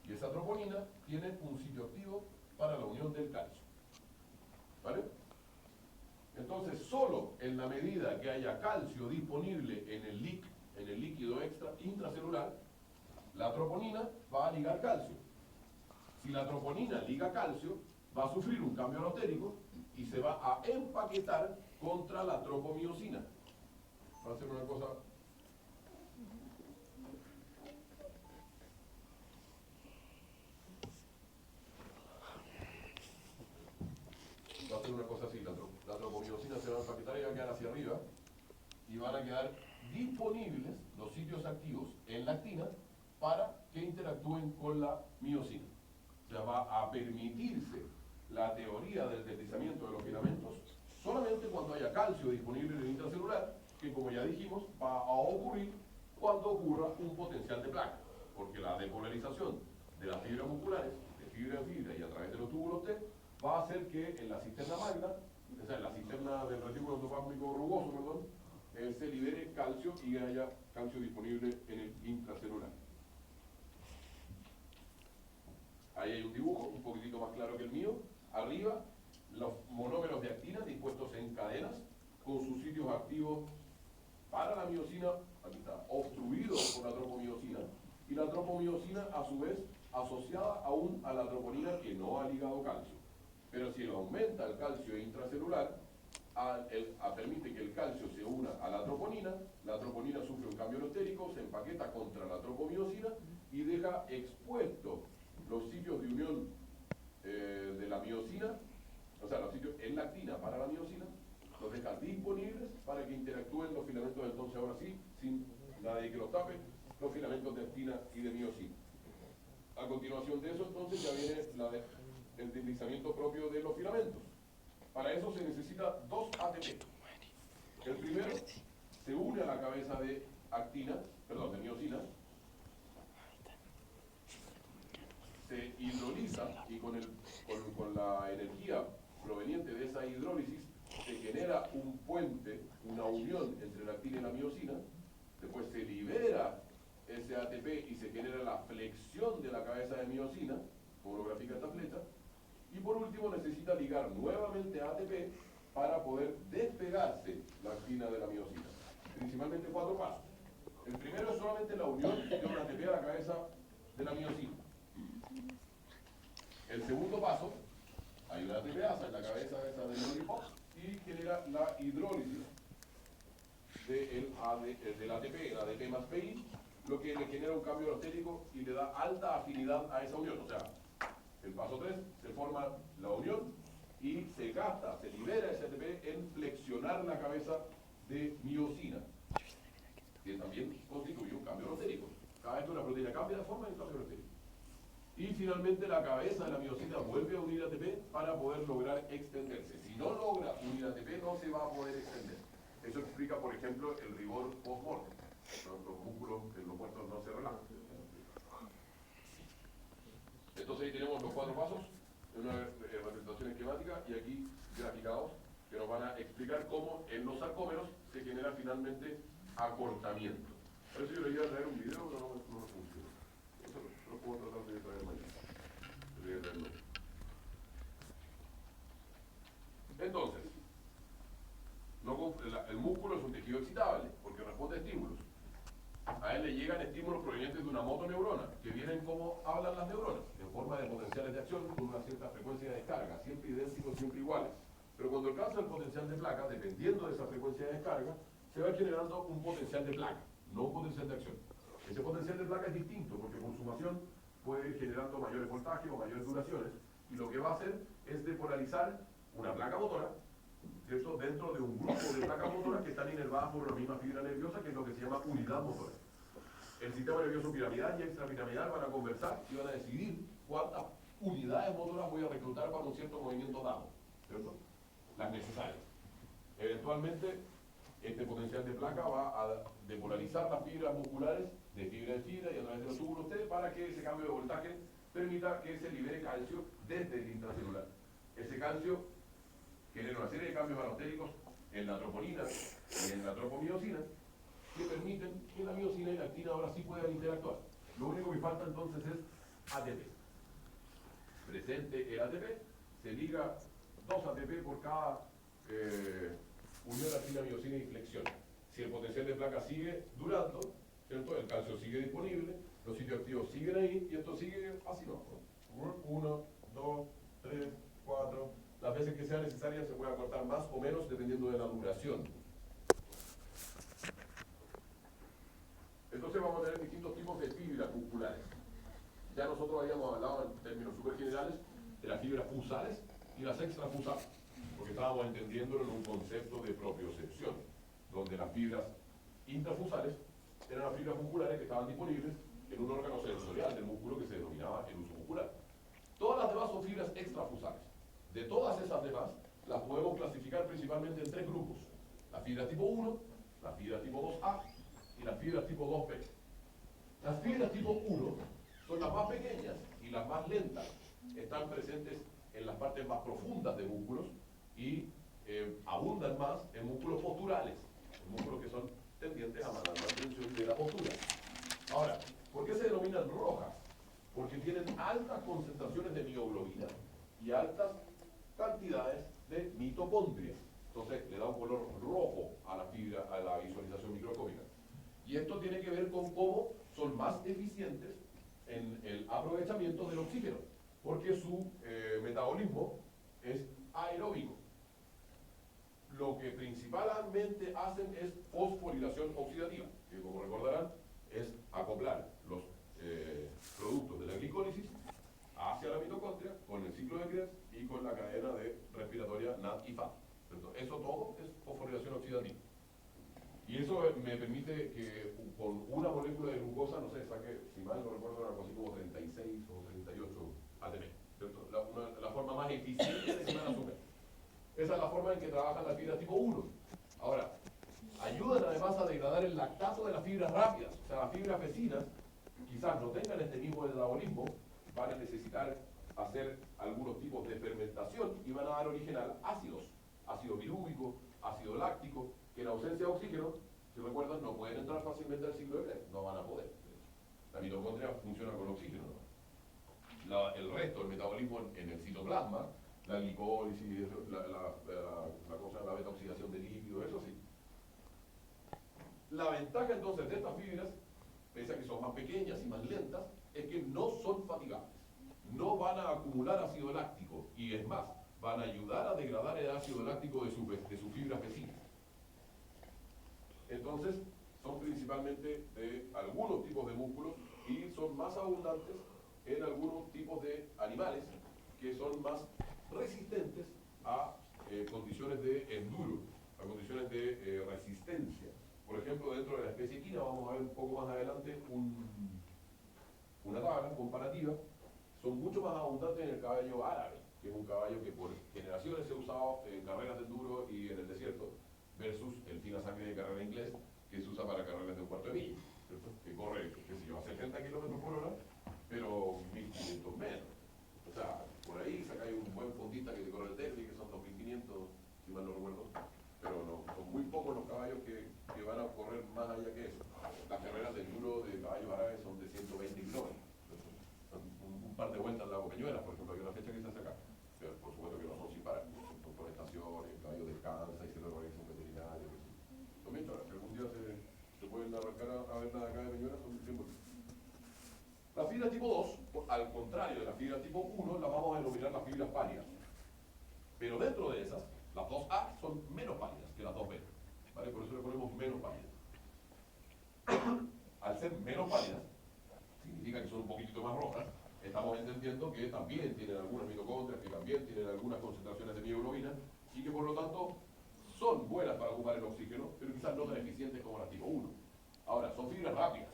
Y esa troponina tiene un sitio activo para la unión del calcio. ¿Vale? Entonces, solo en la medida que haya calcio disponible en el líquido intracelular, la troponina va a ligar calcio. Si la troponina liga calcio, va a sufrir un cambio alostérico y se va a empaquetar contra la tropomiosina. Va a ser una cosa... Va a ser una cosa así, la tropomiosina se va a empaquetar y va a quedar hacia arriba y van a quedar disponibles los sitios activos en la actina para que interactúen con la miosina. O sea, va a permitirse la teoría del deslizamiento de los filamentos solamente cuando haya calcio disponible en el intracelular, que como ya dijimos, va a ocurrir cuando ocurra un potencial de placa, porque la depolarización de las fibras musculares, de fibra en fibra y a través de los túbulos T, va a hacer que en la cisterna magna, o sea, en la cisterna del retículo endoplasmático rugoso, perdón, se libere calcio y haya calcio disponible en el intracelular. Ahí hay un dibujo un poquitito más claro que el mío. Arriba, los monómeros de actina dispuestos en cadenas con sus sitios activos para la miosina, aquí está, obstruidos por la tropomiosina, y la tropomiosina a su vez asociada aún a la troponina que no ha ligado calcio. Pero si lo aumenta el calcio intracelular, permite que el calcio se una a la troponina sufre un cambio alostérico, se empaqueta contra la tropomiosina y deja expuesto los sitios de unión de la miosina, o sea, los sitios en la actina para la miosina, los deja disponibles para que interactúen los filamentos, entonces ahora sí, sin nadie que los tape, los filamentos de actina y de miosina. A continuación de eso, entonces, ya viene el deslizamiento propio de los filamentos. Para eso se necesita dos ATP. El primero se une a la cabeza de de miosina, se hidroliza y con la energía proveniente de esa hidrólisis se genera un puente, una unión entre la actina y la miosina. Después se libera ese ATP y se genera la flexión de la cabeza de miosina, como lo grafica esta flecha. Y por último necesita ligar nuevamente ATP para poder despegarse la actina de la miosina. Principalmente 4 pasos. El primero es solamente la unión de un ATP a la cabeza de la miosina. El segundo paso, hay una ATPasa en la cabeza esa del lollipop y genera la hidrólisis del ATP, el ADP más PI, lo que le genera un cambio alostérico y le da alta afinidad a esa unión. O sea, el paso 3 se forma la unión y se gasta, se libera ese ATP en flexionar la cabeza de miosina, que también constituye un cambio alostérico. Cada vez que una proteína cambia de forma, hay un cambio alostérico. Y finalmente la cabeza de la miosina vuelve a unir ATP para poder lograr extenderse. Si no logra unir ATP, no se va a poder extender. Eso explica, por ejemplo, el rigor post-mortem. Los músculos en los muertos no se relajan. Entonces ahí tenemos los 4 pasos, en una representación esquemática y aquí graficados, que nos van a explicar cómo en los sarcómeros se genera finalmente acortamiento. Por eso yo le iba a traer un video, pero no funciona. Eso lo puedo tratar de traer mañana. Lo voy a traer luego. Entonces, el músculo es un tejido excitable porque responde a estímulos. A él le llegan estímulos provenientes de una motoneurona, que vienen como hablan las neuronas, en forma de potenciales de acción con una cierta frecuencia de descarga, siempre idénticos, siempre iguales. Pero cuando alcanza el potencial de placa, dependiendo de esa frecuencia de descarga, se va generando un potencial de placa, no un potencial de acción. Ese potencial de placa es distinto, porque por sumación puede ir generando mayores voltajes o mayores duraciones, y lo que va a hacer es depolarizar una placa motora, ¿cierto?, dentro de un grupo de placas motoras que están inervadas por la misma fibra nerviosa, que es lo que se llama unidad motora. El sistema nervioso piramidal y extrapiramidal van a conversar y van a decidir cuántas unidades motoras voy a reclutar para un cierto movimiento dado, ¿cierto? Las necesarias. Eventualmente, este potencial de placa va a depolarizar las fibras musculares de fibra en fibra y a través de los túbulos T para que ese cambio de voltaje permita que se libere calcio desde el intracelular. Ese calcio genera una serie de cambios alostéricos en la troponina y en la tropomiosina que permiten que la miosina y la actina ahora sí puedan interactuar. Lo único que falta entonces es ATP. Presente el ATP, se liga 2 ATP por cada unión actina, miosina y flexión. Si el potencial de placa sigue durando, ¿cierto?, el calcio sigue disponible, los sitios activos siguen ahí y esto sigue así, ¿no? 1, 2, 3, 4. Las veces que sea necesaria se puede acortar más o menos dependiendo de la duración. Entonces vamos a tener distintos tipos de fibras musculares. Ya nosotros habíamos hablado en términos súper generales de las fibras fusales y las extrafusales, porque estábamos entendiéndolo en un concepto de propiocepción, donde las fibras intrafusales eran las fibras musculares que estaban disponibles en un órgano sensorial del músculo que se denominaba el uso muscular. Todas las demás son fibras extrafusales. De todas esas demás, las podemos clasificar principalmente en 3 grupos: las fibras tipo 1, las fibras tipo 2A y las fibras tipo 2B. Las fibras tipo 1 son las más pequeñas y las más lentas. Están presentes en las partes más profundas de músculos y abundan más en músculos posturales, en músculos que son tendientes a la mantención de la postura. Ahora, ¿por qué se denominan rojas? Porque tienen altas concentraciones de mioglobina y altas cantidades de mitocondrias. Entonces le da un color rojo a la fibra, a la visualización microscópica. Y esto tiene que ver con cómo son más eficientes en el aprovechamiento del oxígeno, porque su metabolismo es aeróbico. Lo que principalmente hacen es fosforilación oxidativa, que como recordarán es acoplar los productos de la glicólisis hacia la mitocondria con el ciclo de Krebs y con la cadena de respiratoria NAD y FAD. Entonces, eso todo es fosforilación oxidativa. Y eso me permite que con una molécula de glucosa, no sé, saque, si mal no recuerdo, algo así como 36 o 38 ATP, ¿cierto? La forma más eficiente de quemar azúcar. Esa es la forma en que trabajan las fibras tipo 1. Ahora, ayudan además a degradar el lactato de las fibras rápidas. O sea, las fibras vecinas quizás no tengan este mismo metabolismo, van a necesitar hacer algunos tipos de fermentación y van a dar origen a ácidos, ácido pirúvico, ácido láctico, que en ausencia de oxígeno, si recuerdan, no pueden entrar fácilmente al ciclo de Krebs, no van a poder. La mitocondria funciona con oxígeno, ¿no? El resto, el metabolismo en el citoplasma, la glicólisis, la beta-oxidación de lípidos, eso sí. La ventaja entonces de estas fibras, pese a que son más pequeñas y más lentas, es que no son fatigables. No van a acumular ácido láctico y es más, van a ayudar a degradar el ácido láctico de sus fibras vecinas. Entonces, son principalmente de algunos tipos de músculos y son más abundantes en algunos tipos de animales que son más resistentes a condiciones de enduro, a condiciones de resistencia. Por ejemplo, dentro de la especie equina, vamos a ver un poco más adelante una tabla comparativa, son mucho más abundantes en el caballo árabe, que es un caballo que por generaciones se ha usado en carreras de enduro y en el desierto, versus el fina sangre de carrera inglés, que se usa para carreras de un cuarto de milla, ¿cierto? Que corre, qué sé yo, a 70 kilómetros por hora, pero 1500 metros. O sea, por ahí sacáis un buen fondista que te corre el derby, que son 2500, si mal no recuerdo, pero no, son muy pocos los caballos que van a correr más allá que eso. Las carreras de enduro de caballos árabes son de 120 kilómetros. Un par de vueltas en la Peñuelas, por ejemplo, hay una fecha que se hace acá. Pero por supuesto que no son sin parar, son por estaciones, el caballo descansa y se lo organiza un veterinario. Son bien choras, que algún día se pueden arrancar a ver nada acá de Peñuelas, son bien bonitas. La fibra tipo 2, al contrario de la fibra tipo 1, la vamos a denominar las fibras pálidas. Pero dentro de esas, las 2A son menos pálidas que las 2B. ¿Vale? Por eso le ponemos menos pálidas. Al ser menos pálidas, significa que son un poquitito más rojas, estamos entendiendo que también tienen algunas mitocondrias, que también tienen algunas concentraciones de mioglobina y que por lo tanto son buenas para ocupar el oxígeno, pero quizás no tan eficientes como las tipo 1. Ahora, son fibras rápidas.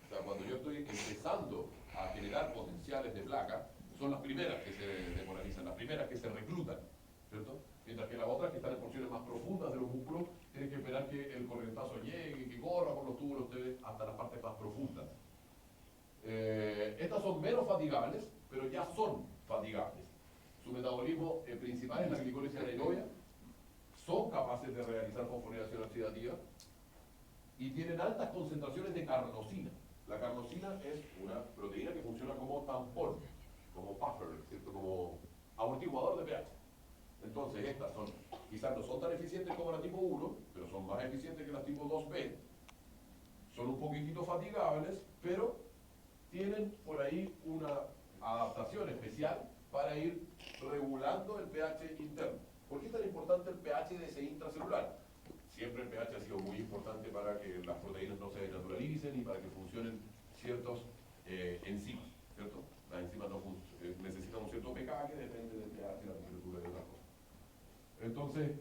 O sea, cuando yo estoy empezando a generar potenciales de placa, son las primeras que se depolarizan, las primeras que se reclutan, ¿cierto? Mientras que las otras que están en porciones más profundas de los músculos tienen que esperar que el corrientazo llegue, que corra por los túbulos hasta las partes más profundas. Estas son menos fatigables, pero ya son fatigables. Su metabolismo principal es la glicólisis anaerobia, son capaces de realizar fosforilación oxidativa y tienen altas concentraciones de carnosina. La carnosina es una proteína que funciona como tampón, como buffer, ¿cierto? Como amortiguador de pH. Entonces estas quizás no son tan eficientes como la tipo 1, pero son más eficientes que las tipo 2B. Son un poquitito fatigables, pero tienen por ahí una adaptación especial para ir regulando el pH interno. ¿Por qué es tan importante el pH de ese intracelular? Siempre el pH ha sido muy importante para que las proteínas no se desnaturalicen y para que funcionen ciertos enzimas, ¿cierto? Las enzimas necesitan un cierto pH que depende del pH, la temperatura y otras cosas. Entonces,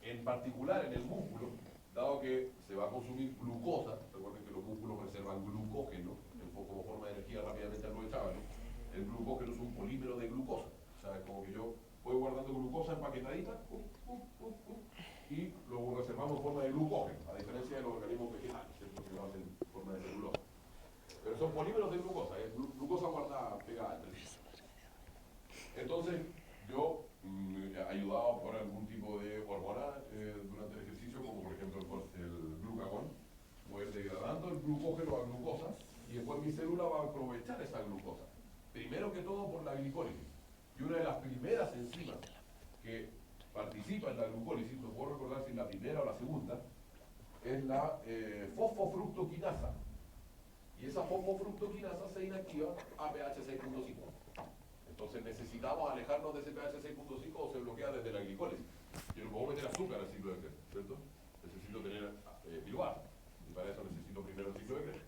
en particular en el músculo, dado que se va a consumir glucosa, recuerden que los músculos reservan glucógeno como forma de energía rápidamente aprovechable, el glucógeno es un polímero de glucosa, o sea, es como que yo voy guardando glucosa empaquetadita y lo reservamos en forma de glucógeno, a diferencia de los organismos vegetales, ¿cierto? Que lo hacen en forma de celulosa. Pero son polímeros de glucosa, es glucosa guardada pegada entre sí. Entonces, yo ayudado por algún tipo de hormona durante el ejercicio, como por ejemplo el glucagón, voy a ir degradando el glucógeno a glucosa y después mi célula va a aprovechar esa glucosa. Primero que todo por la glicólisis. Y una de las primeras enzimas que participa en la glucólisis, no puedo recordar si es la primera o la segunda, es la fosfofructoquinasa. Y esa fosfofructoquinasa se inactiva a pH 6.5. Entonces necesitamos alejarnos de ese pH 6.5 o se bloquea desde la glicólisis. Yo no puedo meter azúcar al ciclo de Krebs, ¿cierto? Necesito tener piruvato. Y para eso necesito primero el ciclo de Krebs.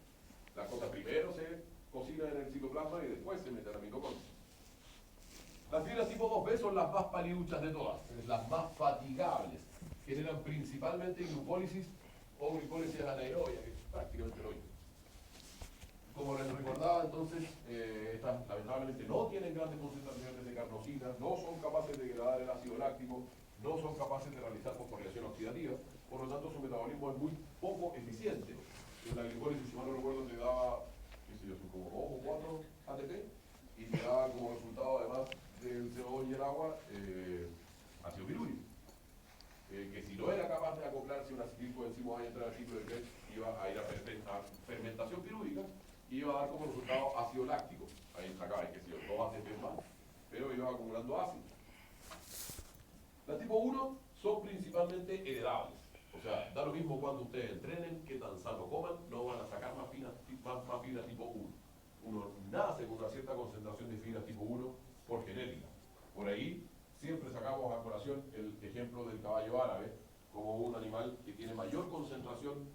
La cosa primero se cocina en el citoplasma y después se mete a la mitocondria. Las fibras tipo 2B son las más paliduchas de todas, las más fatigables. Generan principalmente glucólisis o glicólisis anaerobia, que es prácticamente lo mismo. Como les recordaba, entonces, estas lamentablemente no tienen grandes concentraciones de carnosina, no son capaces de degradar el ácido láctico, no son capaces de realizar fosforilación oxidativa, por lo tanto su metabolismo es muy poco eficiente. En la glicólisis, si mal no recuerdo, te daba, qué sé yo, son como 2 o 4 ATP, y te daba como resultado, además del CO2 y el agua, ácido pirúrico. Que si no era capaz de acoplarse una glicoenzima a entrar al ciclo de Krebs, iba a ir a fermentación pirúrica y iba a dar como resultado ácido láctico. Ahí sacaba, qué sé yo, 2 ATP más, pero iba acumulando ácido. La tipo 1 son principalmente heredables. O sea, da lo mismo cuando ustedes entrenen, qué tan sano coman, no van a sacar más fibra tipo 1. Uno nace con una cierta concentración de fibra tipo 1 por genética. Por ahí siempre sacamos a colación el ejemplo del caballo árabe como un animal que tiene mayor concentración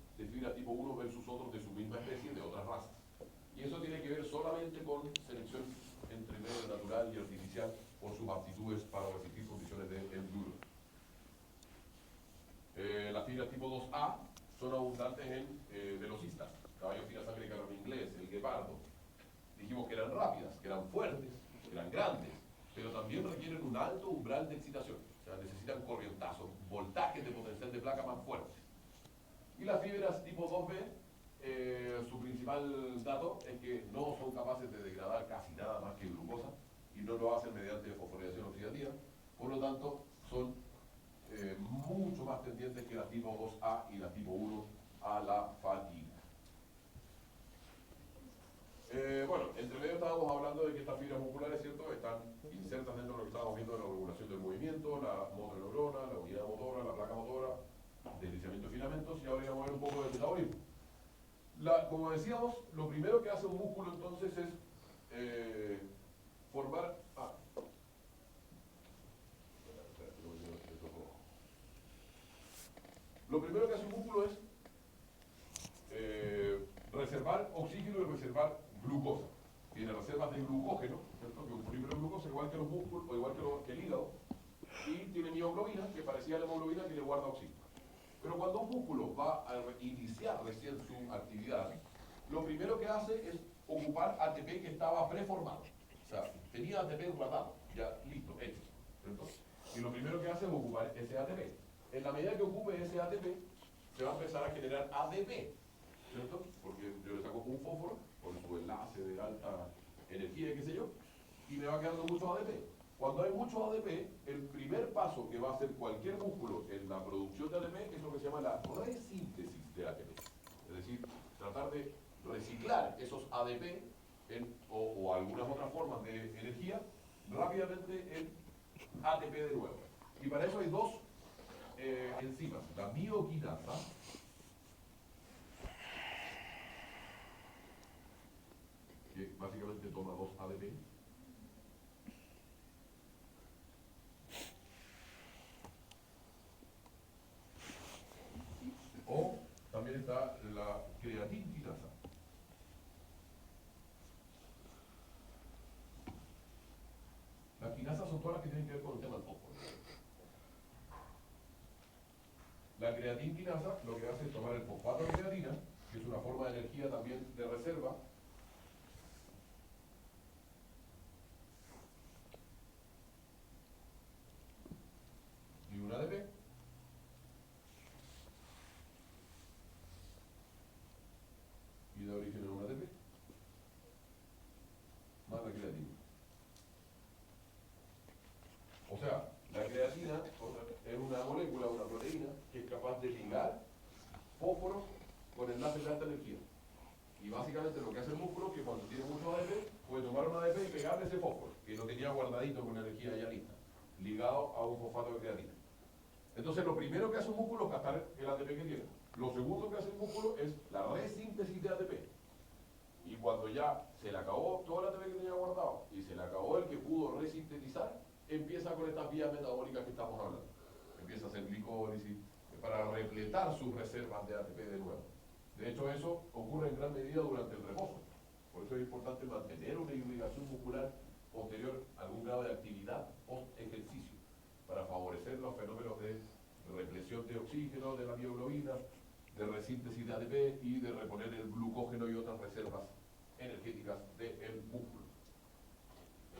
con selección entre medio natural y artificial por sus aptitudes para resistir condiciones de enduro. Las fibras tipo 2A son abundantes en velocistas, caballos fina sangre carrón inglés, el guepardo. Dijimos que eran rápidas, que eran fuertes, que eran grandes, pero también requieren un alto umbral de excitación. O sea, necesitan corrientazos, voltajes de potencial de placa más fuertes. Y las fibras tipo 2B, su principal dato es que no son capaces de degradar casi nada más que glucosa y no lo hacen mediante fosforilación oxidativa. Por lo tanto, son mucho más tendientes que las tipo 2A y las tipo 1 a la fatiga. Bueno, entre medio estábamos hablando de que estas fibras musculares, ¿cierto?, están insertas dentro de lo que estábamos viendo de la regulación del movimiento, la motoneurona, la unidad motora, la placa motora, deslizamiento de filamentos, y ahora vamos a ver un poco del metabolismo. Como decíamos, lo primero que hace un músculo entonces es formar... Lo primero que hace un músculo es reservar oxígeno y reservar glucosa. Tiene reservas de glucógeno, ¿cierto?, que es un polímero de glucosa, igual que los músculos, o igual que el hígado, y tiene mioglobina, que parecía la hemoglobina, que le guarda oxígeno. Pero cuando un músculo va a iniciar recién su actividad, lo primero que hace es ocupar ATP que estaba preformado. O sea, tenía ATP guardado, ya listo, hecho, ¿cierto? Y lo primero que hace es ocupar ese ATP. En la medida que ocupe ese ATP, se va a empezar a generar ADP, ¿cierto? Porque yo le saco un fósforo con su enlace de alta energía, qué sé yo, y me va quedando mucho ADP. Cuando hay mucho ADP, el primer paso que va a hacer cualquier músculo en la producción de ADP es lo que se llama la resíntesis de ATP. Es decir, tratar de reciclar esos ADP o algunas otras formas de energía rápidamente en ATP de nuevo. Y para eso hay dos enzimas, la mioquinasa, que básicamente toma dos ADP, o también está la creatinquinasa. Las quinasas son todas las que tienen que ver con el tema del fósforo. La creatinquinasa lo que hace es tomar el fosfato de creatina, que es una forma de energía también de reserva, y un ADP, y da origen a un ATP, más la creatina. O sea, la creatina es una molécula, una proteína, que es capaz de ligar fósforo con enlaces de alta energía. Y básicamente lo que hace el músculo es que cuando tiene mucho ADP, puede tomar un ADP y pegarle ese fósforo, que lo tenía guardadito con energía ya lista, ligado a un fosfato de creatina. Entonces lo primero que hace un músculo es gastar el ATP que tiene. Lo segundo que hace el músculo es la resíntesis de ATP. Y cuando ya se le acabó todo el ATP que tenía guardado y se le acabó el que pudo resintetizar, empieza con estas vías metabólicas que estamos hablando. Empieza a hacer glicólisis para repletar sus reservas de ATP de nuevo. De hecho, eso ocurre en gran medida durante el reposo. Por eso es importante mantener una irrigación muscular posterior a algún grado de actividad post-ejercicio para favorecer los fenómenos de represión de oxígeno, de la mioglobina, de resíntesis de ATP y de reponer el glucógeno y otras reservas energéticas del músculo.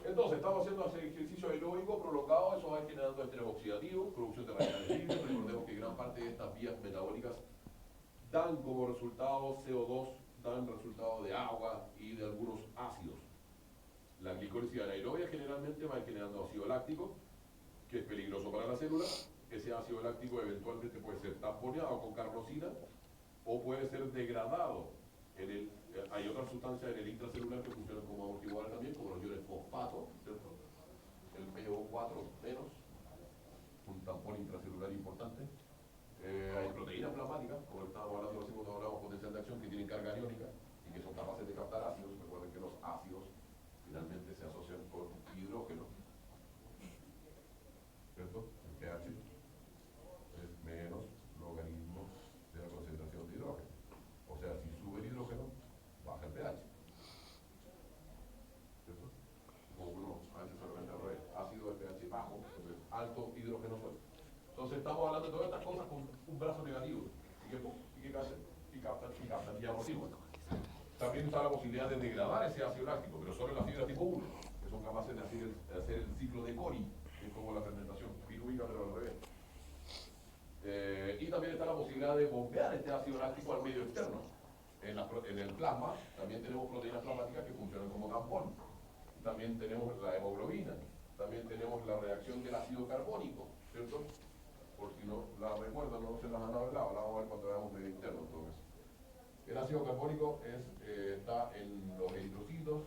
Entonces, estamos haciendo ese ejercicio aeróbico prolongado, eso va generando estrés oxidativo, producción de radicales libres. Recordemos que gran parte de estas vías metabólicas dan como resultado CO2, dan resultado de agua y de algunos ácidos. La glicólisis anaerobia generalmente va generando ácido láctico, que es peligroso para la célula. Ese ácido láctico eventualmente puede ser tamponeado con carnosina o puede ser degradado hay otras sustancias en el intracelular que funcionan como amortiguadores también, como los iones fosfato, ¿cierto? El PO4 menos, un tampón intracelular importante. Hay proteínas plasmáticas, como estábamos hablando recién cuando hablamos de potencial de acción, que tienen carga iónica y que son capaces de captar ácidos. Recuerden que los ácidos finalmente se asocian con hidrógeno, ¿cierto? El pH es menos logaritmo de la concentración de hidrógeno. O sea, si sube el hidrógeno, baja el pH. Entonces estamos hablando de todas estas cosas con un brazo negativo y captan y amortiguan. También está la posibilidad de degradar ese ácido láctico, pero solo en las fibras tipo 1, que son capaces de hacer el ciclo de Cori, que es como la fermentación pirúvica, pero al revés. Y también está la posibilidad de bombear este ácido láctico al medio externo. En el plasma también tenemos proteínas plasmáticas que funcionan como tampón. También tenemos la hemoglobina, también tenemos la reacción del ácido carbónico, ¿cierto? Por si no la recuerdan, no se las han hablado, la vamos a ver cuando veamos medio interno en todo eso. El ácido carbónico está en los eritrocitos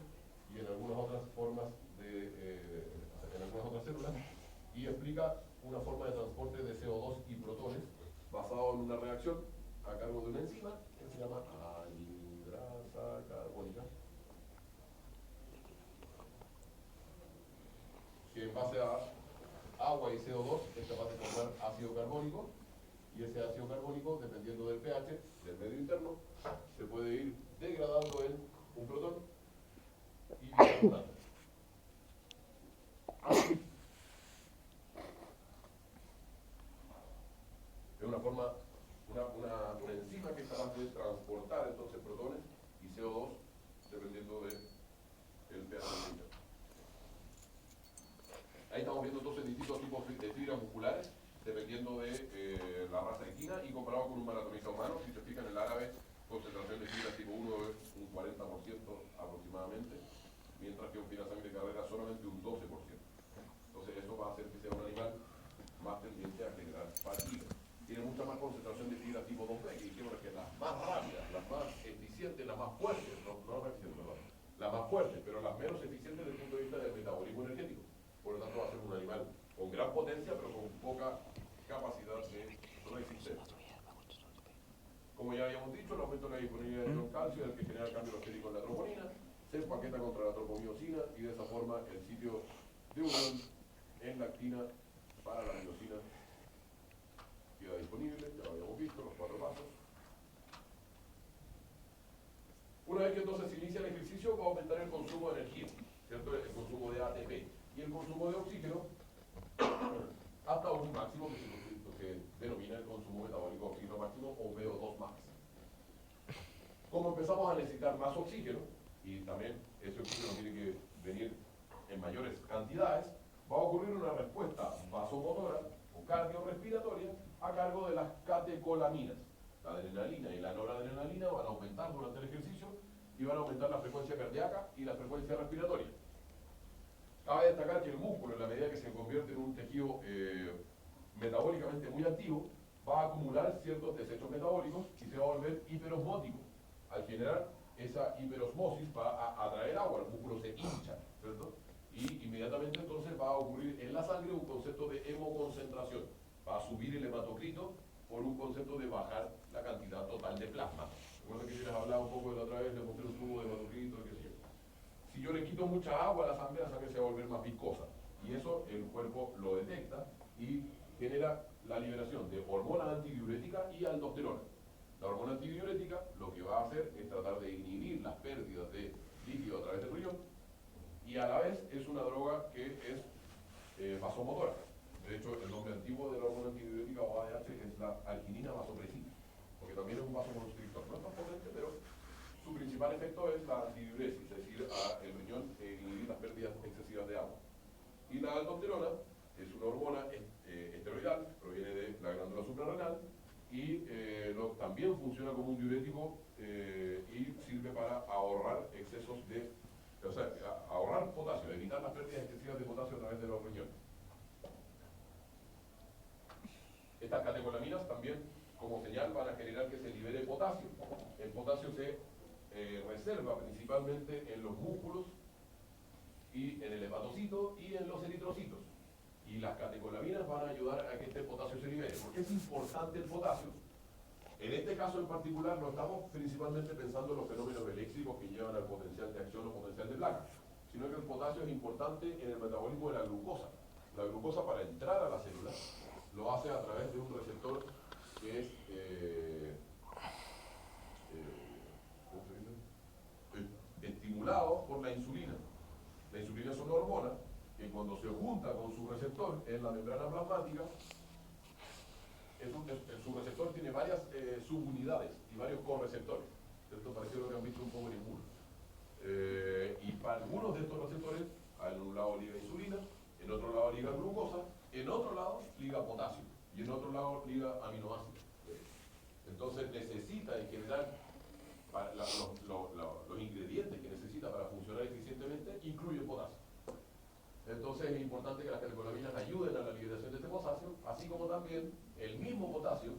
y en algunas otras formas en algunas otras células, y explica una forma de transporte de CO2 y protones basado en una reacción a cargo de una enzima que se llama anhidrasa carbónica, que en base a agua y CO2 es capaz de formar ácido carbónico, y ese ácido carbónico, dependiendo del pH del medio interno, se puede ir degradando en un protón y bicarbonato. Es una forma, una enzima que es capaz de transportar entonces protones y CO2 dependiendo del pH del medio interno. Ahí estamos viendo entonces distintos tipos de fibras musculares, dependiendo de la raza equina, y comparado con un maratonista humano. Si se fijan, en el árabe, concentración de fibras tipo 1 es un 40% aproximadamente, mientras que un sangre de carrera solamente un 12%. Entonces eso va a hacer que sea un animal más tendiente a generar fatiga. Tiene mucha más concentración de fibras tipo 2B, que dijimos que las más rápidas, las más eficientes, las más fuertes, las más fuertes, pero las menos eficientes desde el punto de vista del metabolismo energético. Por lo tanto, va a ser un animal con gran potencia, pero con poca capacidad de resistencia. Como ya habíamos dicho, el aumento de la disponibilidad de calcio es el que genera el cambio alostérico en la troponina, se empaqueta contra la tropomiosina y de esa forma el sitio de unión en lactina para la miosina queda disponible, ya lo habíamos visto, los 4 pasos. Una vez que entonces se inicia el ejercicio, va a aumentar el consumo de energía, ¿cierto? El consumo de ATP y el consumo de oxígeno hasta un máximo que se denomina el consumo metabólico de oxígeno máximo, o VO2 max. Como empezamos a necesitar más oxígeno, y también ese oxígeno tiene que venir en mayores cantidades, va a ocurrir una respuesta vasomotora o cardiorrespiratoria a cargo de las catecolaminas. La adrenalina y la noradrenalina van a aumentar durante el ejercicio y van a aumentar la frecuencia cardíaca y la frecuencia respiratoria. Cabe destacar que el músculo, en la medida que se convierte en un tejido metabólicamente muy activo, va a acumular ciertos desechos metabólicos y se va a volver hiperosmótico. Al generar esa hiperosmosis va a atraer agua, el músculo se hincha, ¿cierto? Y inmediatamente entonces va a ocurrir en la sangre un concepto de hemoconcentración. Va a subir el hematocrito por un concepto de bajar la cantidad total de plasma. Recuerden que yo les hablaba un poco de la otra vez, les mostré un tubo de hematocrito, qué sé yo. Si yo le quito mucha agua a la sangre se va a volver más viscosa. Y eso el cuerpo lo detecta y genera la liberación de hormona antidiurética y aldosterona. La hormona antidiurética lo que va a hacer es tratar de inhibir las pérdidas de líquido a través del riñón, y a la vez es una droga que es vasomotora. De hecho, el nombre antiguo de la hormona antidiurética o ADH es la arginina vasopresina, porque también es un vasoconstrictor. No es tan potente, pero su principal efecto es la antidiuresis, es decir, el riñón inhibir las pérdidas excesivas de agua. Y la aldosterona es una hormona esteroidal, proviene de la glándula suprarrenal, y también funciona como un diurético y sirve para ahorrar excesos de, o sea, ahorrar potasio, evitar las pérdidas excesivas de potasio a través de los riñones. Estas catecolaminas también, como señal, van a generar que se libere potasio. El potasio se reserva principalmente en los músculos y en el hepatocito y en los eritrocitos. Y las catecolaminas van a ayudar a que este potasio se libere. ¿Por qué es importante el potasio? En este caso en particular no estamos principalmente pensando en los fenómenos eléctricos que llevan al potencial de acción o potencial de placa, sino que el potasio es importante en el metabolismo de la glucosa. La glucosa, para entrar a la célula, lo hace a través de un receptor que es estimulado por la insulina. La insulina es una hormona que cuando se junta con su receptor en la membrana plasmática su receptor tiene varias subunidades y varios correceptores. Esto parece lo que han visto un poco en inmuno. Y para algunos de estos receptores, en un lado liga insulina, en otro lado liga glucosa, en otro lado liga potasio y en otro lado liga aminoácidos. Entonces necesita en general los ingredientes que necesita para funcionar eficientemente incluyen potasio. Entonces es importante que las catecolaminas ayuden a la liberación de este potasio, así como también el mismo potasio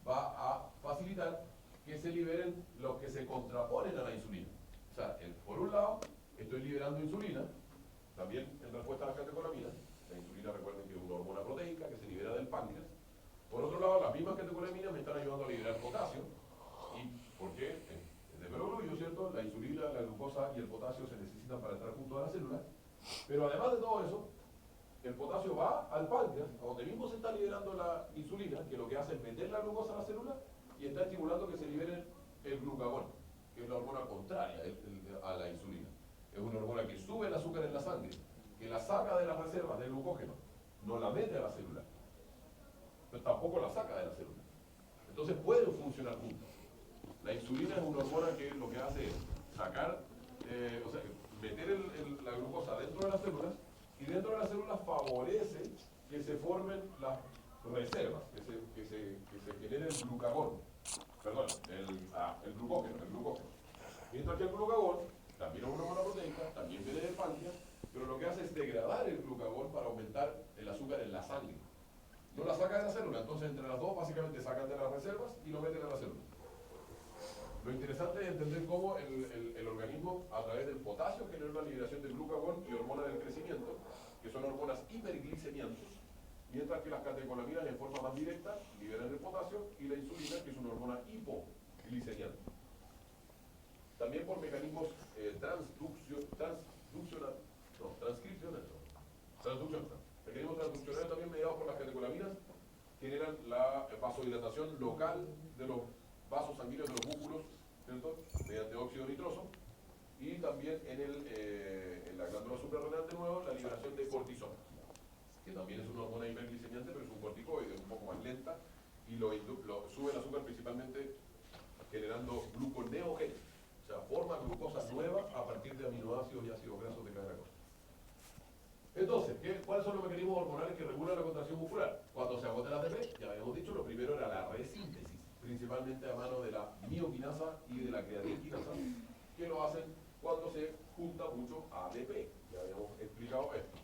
va a facilitar que se liberen los que se contraponen a la insulina. O sea, por un lado, estoy liberando insulina, también en respuesta a las catecolaminas. La insulina, recuerden que es una hormona proteica que se libera del páncreas. Por otro lado, las mismas catecolaminas me están ayudando a liberar potasio. ¿Y por qué? De perogrullo, ¿cierto? La insulina, la glucosa y el potasio se necesitan para entrar junto a la célula. Pero además de todo eso, el potasio va al páncreas, donde mismo se está liberando la insulina, que lo que hace es meter la glucosa a la célula y está estimulando que se libere el glucagón, que es la hormona contraria a la insulina. Es una hormona que sube el azúcar en la sangre, que la saca de las reservas de glucógeno, no la mete a la célula, pero tampoco la saca de la célula. Entonces pueden funcionar juntas. La insulina es una hormona que lo que hace es sacar, o sea, meter la glucosa dentro de las células, y dentro de las células favorece que se formen las reservas, que se genere el glucagón, perdón, el glucógeno. Mientras que el glucagón también es una hormona proteica, también viene del páncreas, pero lo que hace es degradar el glucagón para aumentar el azúcar en la sangre. No la saca de la célula, entonces entre las dos básicamente sacan de las reservas y lo meten a la célula. Lo interesante es entender cómo el organismo, a través del potasio, genera una liberación del glucagón y hormona del crecimiento, que son hormonas hiperglicemiantes, mientras que las catecolaminas en forma más directa liberan el potasio y la insulina, que es una hormona hipoglicemiante. También por mecanismos mecanismos transduccionales también mediados por las catecolaminas, generan la vasodilatación local de los vasos sanguíneos de los músculos, ¿cierto? Mediante óxido nitroso, y también en la glándula suprarrenal de nuevo la liberación de cortisol, que también es una hormona hiperglicemiante, pero es un corticoide un poco más lenta y lo sube el azúcar principalmente generando gluconeogénesis, o sea, forma glucosa nueva a partir de aminoácidos y ácidos grasos de cadena corta. Entonces, ¿cuáles son los mecanismos hormonales que regulan la contracción muscular? Cuando se agota el ATP, ya habíamos dicho, lo primero era la resíntesis, principalmente a mano de la mioquinasa y de la creatinquinasa, que lo hacen cuando se junta mucho ADP. Ya habíamos explicado esto.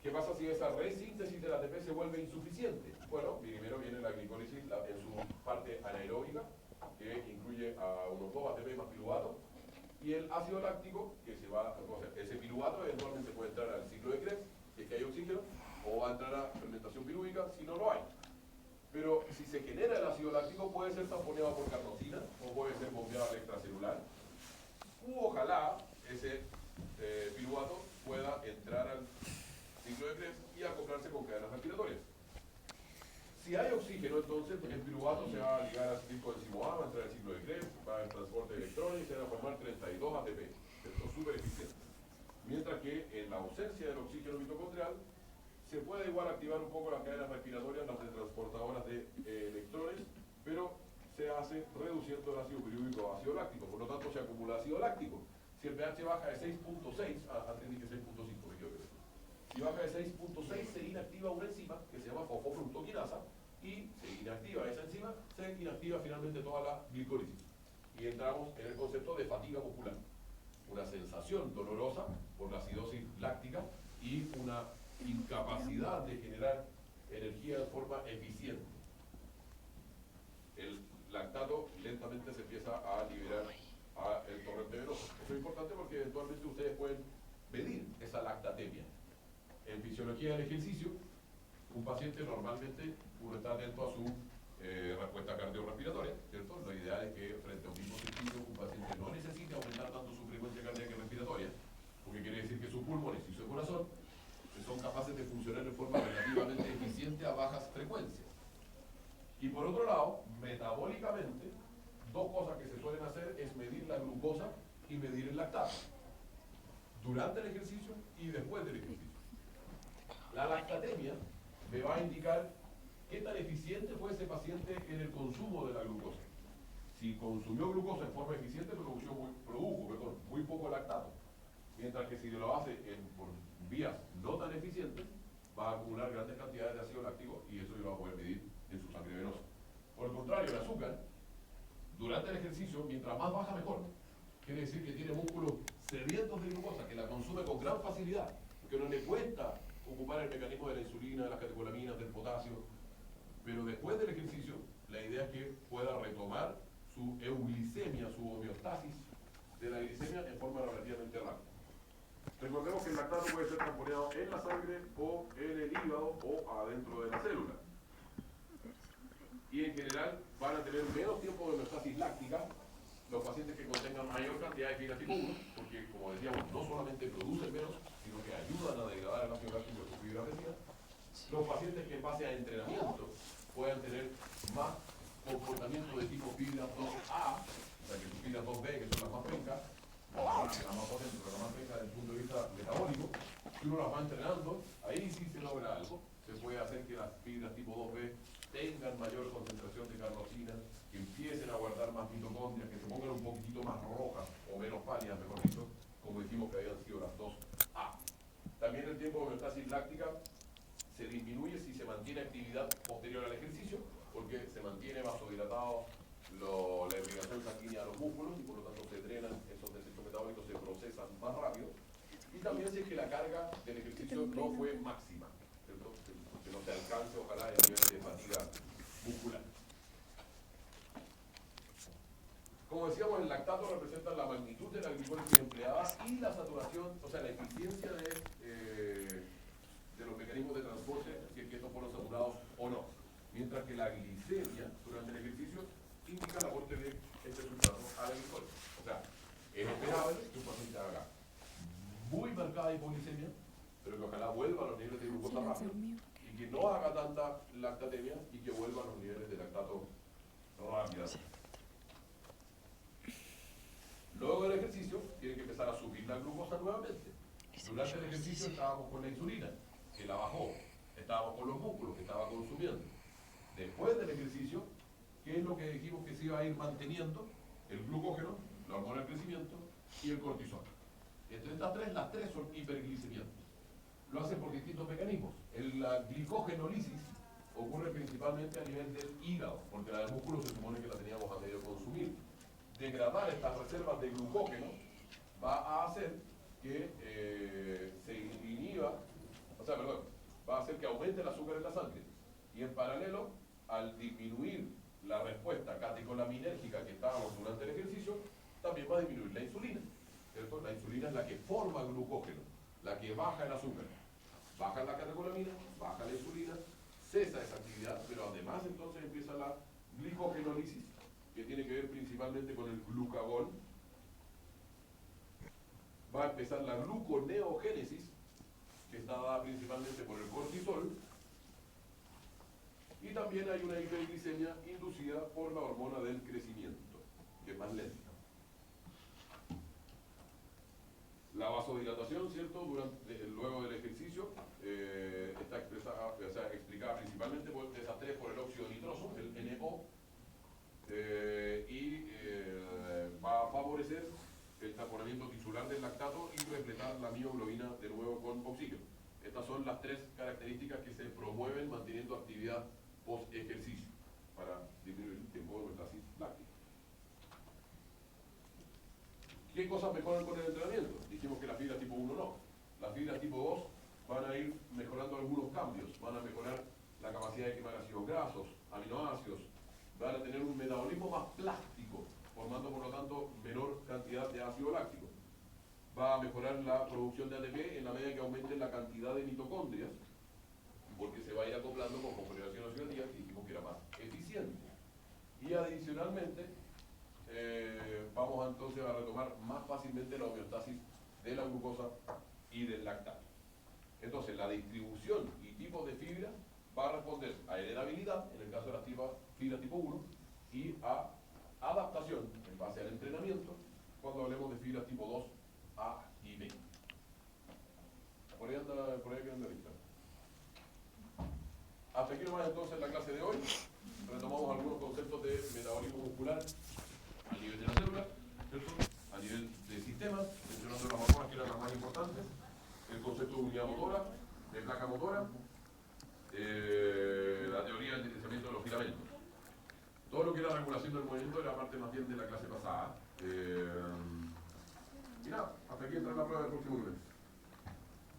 ¿Qué pasa si esa resíntesis del ATP se vuelve insuficiente? Bueno, primero viene la glicólisis en su parte anaeróbica, que incluye a unos 2 ATP más piruvato, y el ácido láctico, que se va, o sea, ese piruvato eventualmente puede entrar al ciclo de Krebs, si es que hay oxígeno, o va a entrar a fermentación pirúvica si no lo hay. Pero si se genera el ácido láctico, puede ser tamponeado por carnosina, o puede ser bombeado al extracelular, u ojalá ese piruvato pueda entrar al ciclo de Krebs y acoplarse con cadenas respiratorias. Si hay oxígeno, entonces el piruvato se va a ligar al coenzimo A, va a entrar al ciclo de Krebs, va a transporte de electrones y se van a formar 32 ATP. Esto es súper eficiente. Mientras que en la ausencia del oxígeno mitocondrial, se puede igual activar un poco las cadenas respiratorias, las de transportadoras de electrones, pero se hace reduciendo el ácido pirúvico a ácido láctico, por lo tanto se acumula ácido láctico. Si el pH baja de 6.6, antes dije 6.5, me equivoqué. Si baja de 6.6 se inactiva una enzima que se llama fosfofructoquinasa y se inactiva esa enzima, se inactiva finalmente toda la glicólisis. Y entramos en el concepto de fatiga muscular. Una sensación dolorosa por la acidosis láctica y una incapacidad de generar energía de forma eficiente. El lactato lentamente se empieza a liberar el torrente venoso. Esto es importante porque eventualmente ustedes pueden medir esa lactatemia. En fisiología del ejercicio, un paciente normalmente uno está atento a su respuesta cardiorrespiratoria, ¿cierto? Lo ideal es que frente a un mismo circuito un paciente no necesite aumentar tanto su frecuencia cardíaca y respiratoria, porque quiere decir que sus pulmones y su corazón son capaces de funcionar de forma relativamente eficiente a bajas frecuencias. Y por otro lado, metabólicamente, dos cosas que se suelen hacer es medir la glucosa y medir el lactato, durante el ejercicio y después del ejercicio. La lactatemia me va a indicar ¿Qué tan eficiente fue ese paciente en el consumo de la glucosa? Si consumió glucosa en forma eficiente, produjo muy poco lactato. Mientras que si lo hace por vías no tan eficientes, va a acumular grandes cantidades de ácido láctico y eso lo va a poder medir en su sangre venosa. Por el contrario, el azúcar, durante el ejercicio, mientras más baja mejor. Quiere decir que tiene músculos sedientos de glucosa, que la consume con gran facilidad, que no le cuesta ocupar el mecanismo de la insulina, de las catecolaminas, del potasio. Pero después del ejercicio, la idea es que pueda retomar su euglicemia, su homeostasis de la glicemia en forma relativamente rápida. Recordemos que el lactato puede ser transportado en la sangre o en el hígado o adentro de la célula. Y en general van a tener menos tiempo de homeostasis láctica los pacientes que contengan mayor cantidad de fibra tipo 1, porque como decíamos, no solamente producen menos, sino que ayudan a degradar el ácido láctico de su fibra vecina. Los pacientes que en base a entrenamiento puedan tener más comportamiento de tipo fibra 2A, o sea que sus fibras 2B, que son las más pencas, las más potentes, pero las más pencas desde el punto de vista metabólico, si uno las va entrenando, ahí sí se logra algo. Se puede hacer que las fibras tipo 2B tengan mayor concentración de carnosina, que empiecen a guardar más mitocondrias, que se pongan un poquitito más rojas o menos pálidas, mejor dicho, como dijimos que habían sido las 2A. También el tiempo de homeostasis láctica se disminuye si se mantiene actividad posterior al ejercicio, porque se mantiene vasodilatado la irrigación sanguínea a los músculos y por lo tanto se drenan esos desechos metabólicos, se procesan más rápido. Y también si es que la carga del ejercicio no fue máxima, ¿cierto? Que no se alcance, ojalá, el nivel de fatiga muscular. Como decíamos, el lactato representa la magnitud de la glicólisis empleada y la saturación, o sea, la eficiencia de los mecanismos de transporte, si es que estos fueron saturados o no. Mientras que la glicemia durante el ejercicio indica el aporte de este sustrato a la glicólisis. O sea, es esperable que un paciente haga muy marcada hipoglicemia, pero que ojalá vuelva a los niveles de glucosa rápido y que no haga tanta lactatemia y que vuelva a los niveles de lactato rápidamente. Luego del ejercicio, tienen que empezar a subir la glucosa nuevamente. Durante el ejercicio estábamos con la insulina, que la bajó. Estábamos con los músculos, que estaba consumiendo. Después del ejercicio, ¿qué es lo que dijimos que se iba a ir manteniendo? El glucógeno, la hormona del crecimiento y el cortisol. Entre estas tres, las tres son hiperglicemiantes. Lo hacen por distintos mecanismos. La glicógenolisis ocurre principalmente a nivel del hígado, porque la del músculo se supone que la teníamos a medio consumir. Degradar estas reservas de glucógeno va a hacer que se inhiba, va a hacer que aumente el azúcar en la sangre. Y en paralelo, al disminuir la respuesta catecolaminérgica que estábamos durante el ejercicio, también va a disminuir la insulina, ¿cierto? La insulina es la que forma glucógeno, la que baja el azúcar. Baja la catecolamina, baja la insulina, cesa esa actividad, pero además entonces empieza la glicógenolisis, que tiene que ver principalmente con el glucagón. Va a empezar la gluconeogénesis, que está dada principalmente por el cortisol, y también hay una hiperglicemia inducida por la hormona del crecimiento, que es más lenta. La vasodilatación, ¿cierto? Luego del ejercicio está explicada principalmente por esas tres, por el óxido nitroso, el NO, va a favorecer el taponamiento tisular del lactato y repletar la mioglobina de nuevo con oxígeno. Estas son las tres características que se promueven manteniendo actividad post-ejercicio para disminuir el tiempo de homeostasis láctica. ¿Qué cosas mejoran con el entrenamiento? Dijimos que las fibras tipo 1 no. Las fibras tipo 2 van a ir mejorando algunos cambios. Van a mejorar la capacidad de quemar ácidos grasos, aminoácidos. Van a tener un metabolismo más plástico, formando por lo tanto menor cantidad de ácido láctico. Va a mejorar la producción de ATP en la medida que aumente la cantidad de mitocondrias, porque se va a ir acoplando con fosforilación oxidativa, que dijimos que era más eficiente. Y adicionalmente, vamos entonces a retomar más fácilmente la homeostasis de la glucosa y del lactato. Entonces, la distribución y tipos de fibra va a responder a heredabilidad, en el caso de las fibras tipo 1, y a adaptación, en base al entrenamiento, cuando hablemos de fibras tipo 2, A y B. Por ahí quedan de lista. Hasta aquí nomás entonces la clase de hoy. Retomamos algunos conceptos de metabolismo muscular a nivel de la célula, ¿cierto? A nivel de sistemas, mencionando las hormonas que eran las más importantes, el concepto de unidad motora, de placa motora, la teoría del deslizamiento de los filamentos. Todo lo que era regulación del movimiento era parte más bien de la clase pasada. Y nada, hasta aquí entra la prueba del próximo lunes.